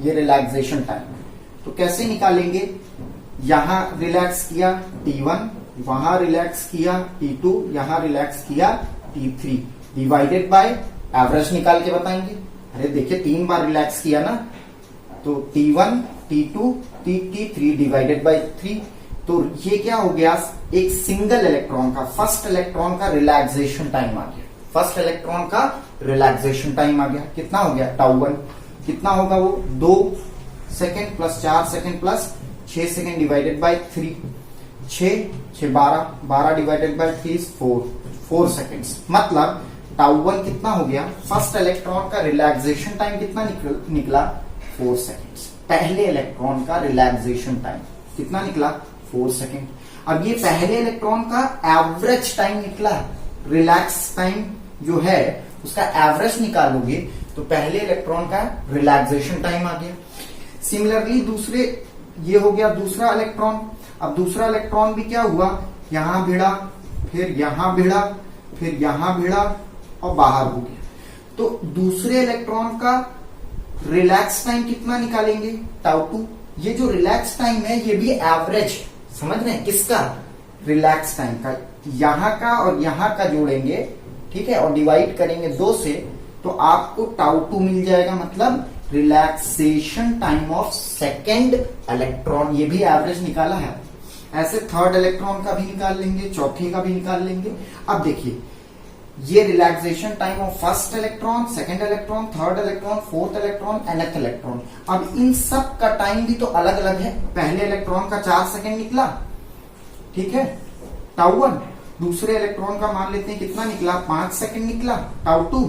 ये रिलैक्सेशन टाइम। तो कैसे निकालेंगे, यहां रिलैक्स किया T1, वहां रिलैक्स किया T2, यहां रिलैक्स किया T3, डिवाइडेड बाय एवरेज निकाल के बताएंगे। अरे देखिए 3 बार रिलैक्स किया ना, तो T1, T2, T3 divided by 3। तो ये क्या हो गया, एक सिंगल इलेक्ट्रॉन का, फर्स्ट इलेक्ट्रॉन का रिलैक्सेशन टाइम आ गया। फर्स्ट इलेक्ट्रॉन का रिलैक्सेशन टाइम आ गया, कितना हो गया, τ1। कितना होगा वो, 2 second plus 4 second plus 6 second divided by 3, 6 12 divided by 3 4 seconds. मतलब τ1 कितना हो गया, फर्स्ट इलेक्ट्रॉन का रिलैक्सेशन टाइम कितना निकला 4 सेकेंड्स। पहले इलेक्ट्रॉन का रिलैक्सेशन टाइम कितना निकला, 4 सेकेंड। अब ये पहले इलेक्ट्रॉन का एवरेज टाइम निकला, रिलैक्स टाइम जो है उसका एवरेज निकालोगे तो पहले इलेक्ट्रॉन का रिलैक्सेशन टाइम आ गया। सिमिलरली दूसरे, ये हो गया दूसरा इलेक्ट्रॉन। अब दूसरा इलेक्ट्रॉन भी क्या हुआ, यहां भिड़ा, फिर यहां भिड़ा, फिर यहां भिड़ा और बाहर हो गया। तो दूसरे इलेक्ट्रॉन का रिलैक्स टाइम कितना निकालेंगे, τ2। ये जो रिलैक्स टाइम है ये भी एवरेज, समझ रहे हैं किसका, रिलैक्स टाइम का। यहां का और यहां का जोड़ेंगे, ठीक है, और डिवाइड करेंगे 2 से, तो आपको τ2 मिल जाएगा, मतलब relaxation time of second electron. ये भी एवरेज निकाला है। ऐसे थर्ड इलेक्ट्रॉन का भी निकाल लेंगे, चौथे का भी निकाल लेंगे। अब देखिए, ये relaxation time of first electron, second electron, third electron, fourth electron, nth electron. अब इन सब का टाइम भी तो अलग अलग है। पहले इलेक्ट्रॉन का 4 सेकेंड निकला, ठीक है, τ1। दूसरे इलेक्ट्रॉन का मान लेते हैं कितना निकला, 5 सेकेंड निकला, τ2।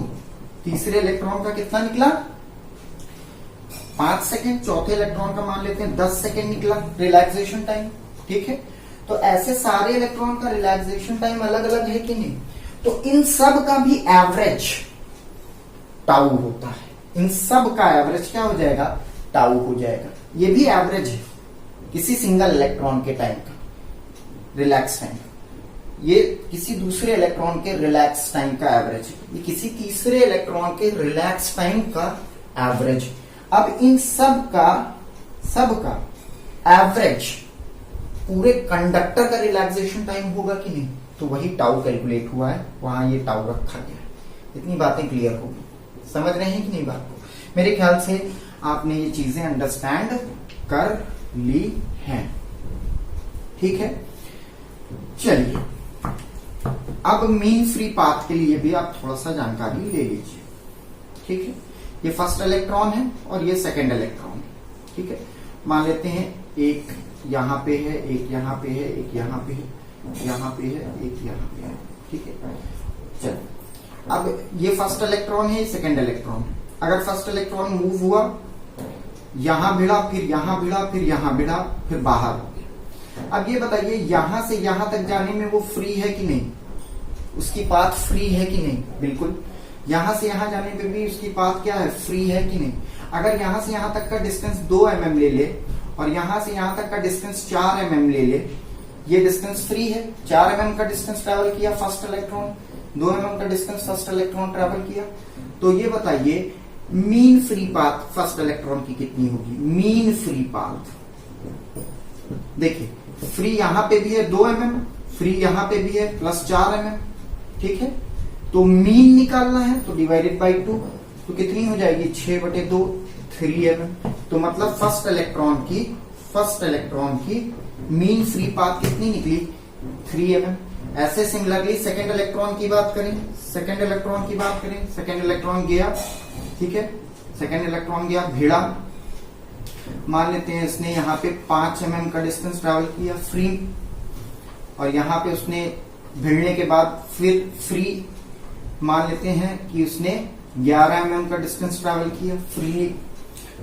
तीसरे इलेक्ट्रॉन का कितना निकला, 5 सेकेंड। चौथे इलेक्ट्रॉन का मान लेते हैं 10 सेकेंड निकला रिलैक्सेशन टाइम, ठीक है। तो ऐसे सारे इलेक्ट्रॉन का रिलैक्सेशन टाइम अलग अलग है कि नहीं, तो इन सब का भी एवरेज टाउ होता है। इन सब का एवरेज क्या हो जाएगा, टाउ हो जाएगा। ये भी एवरेज है किसी सिंगल इलेक्ट्रॉन के टाइम का, रिलैक्स टाइम। ये किसी दूसरे इलेक्ट्रॉन के रिलैक्स टाइम का एवरेज, ये किसी तीसरे इलेक्ट्रॉन के रिलैक्स टाइम का एवरेज। अब इन सब का एवरेज पूरे कंडक्टर का रिलैक्सेशन टाइम होगा कि नहीं, तो वही टाउ कैलकुलेट हुआ है, वहां ये टाउ रखा गया है। इतनी बातें क्लियर होगी, समझ रहे हैं कि नहीं बात को? मेरे ख्याल से आपने ये चीजें अंडरस्टैंड कर ली हैं, ठीक है। चलिए अब मीन फ्री पाथ के लिए भी आप थोड़ा सा जानकारी ले लीजिए, ठीक है। ये फर्स्ट इलेक्ट्रॉन है और ये सेकंड इलेक्ट्रॉन है, ठीक है। मान लेते हैं एक यहां पे है, एक यहां पे है, एक यहां पे है, यहां पे है, एक यहां पे है, ठीक है। चलो अब ये फर्स्ट इलेक्ट्रॉन है, ये सेकंड इलेक्ट्रॉन है। अगर फर्स्ट इलेक्ट्रॉन मूव हुआ, यहां भिड़ा, फिर यहां भिड़ा, फिर यहां भिड़ा, फिर बाहर हो गया। अब ये बताइए यहां से यहां तक जाने में वो फ्री है कि नहीं, उसकी पाथ फ्री है कि नहीं? बिल्कुल। यहां से यहां जाने पे भी उसकी पाथ क्या है, फ्री है कि नहीं? अगर यहां से यहां तक का डिस्टेंस 2 mm ले ले और यहां से यहां तक का डिस्टेंस 4 mm ले ले, ये डिस्टेंस फ्री है। 4 mm का डिस्टेंस ट्रेवल किया फर्स्ट इलेक्ट्रॉन, 2 mm का डिस्टेंस फर्स्ट इलेक्ट्रॉन ट्रेवल किया। तो ये बताइए mean free path first electron की कितनी होगी? मीन फ्री पाथ देखिए, फ्री यहां पे भी है 2 mm, फ्री यहां पे भी है प्लस 4 mm, ठीक है। तो मीन निकालना है तो डिवाइडेड बाई 2, तो कितनी हो जाएगी? 6/2, 3 mm। तो मतलब फर्स्ट इलेक्ट्रॉन की मीन फ्री पाथ कितनी निकली? 3 mm। ऐसे सिमिलरली सेकेंड इलेक्ट्रॉन की बात करें, सेकेंड इलेक्ट्रॉन गया, ठीक है। सेकेंड इलेक्ट्रॉन गया, भिड़ा, मान लेते हैं इसने यहाँ पे 5 mm का डिस्टेंस ट्रेवल किया फ्री, और यहाँ पे उसने भिड़ने के बाद फिर फ्री, मान लेते हैं कि उसने 11 mm का डिस्टेंस ट्रेवल किया फ्री,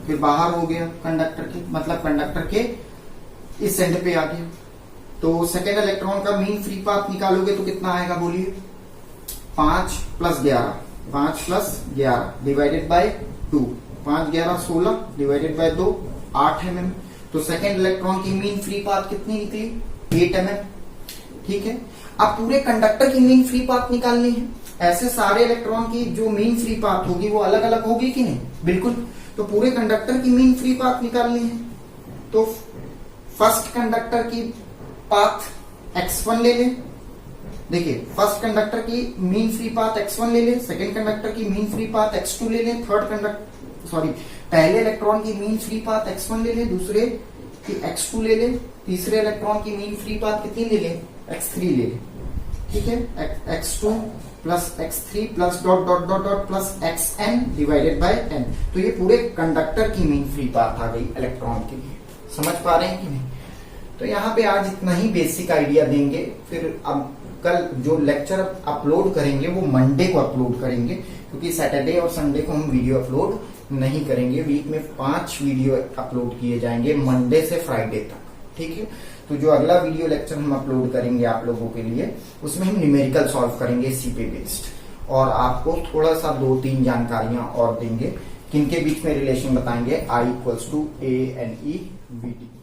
फिर बाहर हो गया कंडक्टर के, मतलब कंडक्टर के इस एंड पे आ गया। तो सेकेंड इलेक्ट्रॉन का मीन फ्री पाथ निकालोगे तो कितना आएगा बोलिए? 5 + 11 divided by 2, 5 11 16 divided by 2, 8 mm। तो सेकेंड इलेक्ट्रॉन की मीन फ्री पाथ कितनी निकली? 8 mm, ठीक है। अब पूरे कंडक्टर की मीन फ्री पाथ निकालनी है। ऐसे सारे इलेक्ट्रॉन की जो मीन फ्री पाथ होगी वो अलग अलग होगी कि नहीं? बिल्कुल। तो पूरे कंडक्टर की मीन फ्री पाथ निकालनी है। तो फर्स्ट कंडक्टर की पाथ x1 ले लें, देखिए फर्स्ट कंडक्टर की मीन फ्री पाथ x1 ले लें, सेकेंड कंडक्टर की मीन फ्री पाथ x2 ले लें, पहले इलेक्ट्रॉन की मीन फ्री पाथ x1 ले लें, दूसरे की x2 ले लें, तीसरे इलेक्ट्रॉन की मीन फ्री पाथ कितनी ले लें? x3 ले लें, ठीक है। x2 plus x3 plus dot dot dot dot plus xn divided by n। तो ये पूरे कंडक्टर की मीन फ्री पाथ आ गई इलेक्ट्रॉन के लिए। समझ पा रहे हैं कि नहीं? तो यहाँ पे आज इतना ही बेसिक आइडिया देंगे, फिर अब कल जो लेक्चर अपलोड करेंगे वो मंडे को अपलोड करेंगे, क्योंकि सैटरडे और संडे को हम वीडियो अपलोड नहीं करेंगे। वीक में 5 वीडियो अपलोड किए जाएंगे मंडे से फ्राइडे तक, ठीक है। तो जो अगला वीडियो लेक्चर हम अपलोड करेंगे आप लोगों के लिए, उसमें हम न्यूमेरिकल सॉल्व करेंगे सीपी बेस्ड, और आपको थोड़ा सा 2-3 जानकारियां और देंगे, किनके बीच में रिलेशन बताएंगे, I = ANEVT।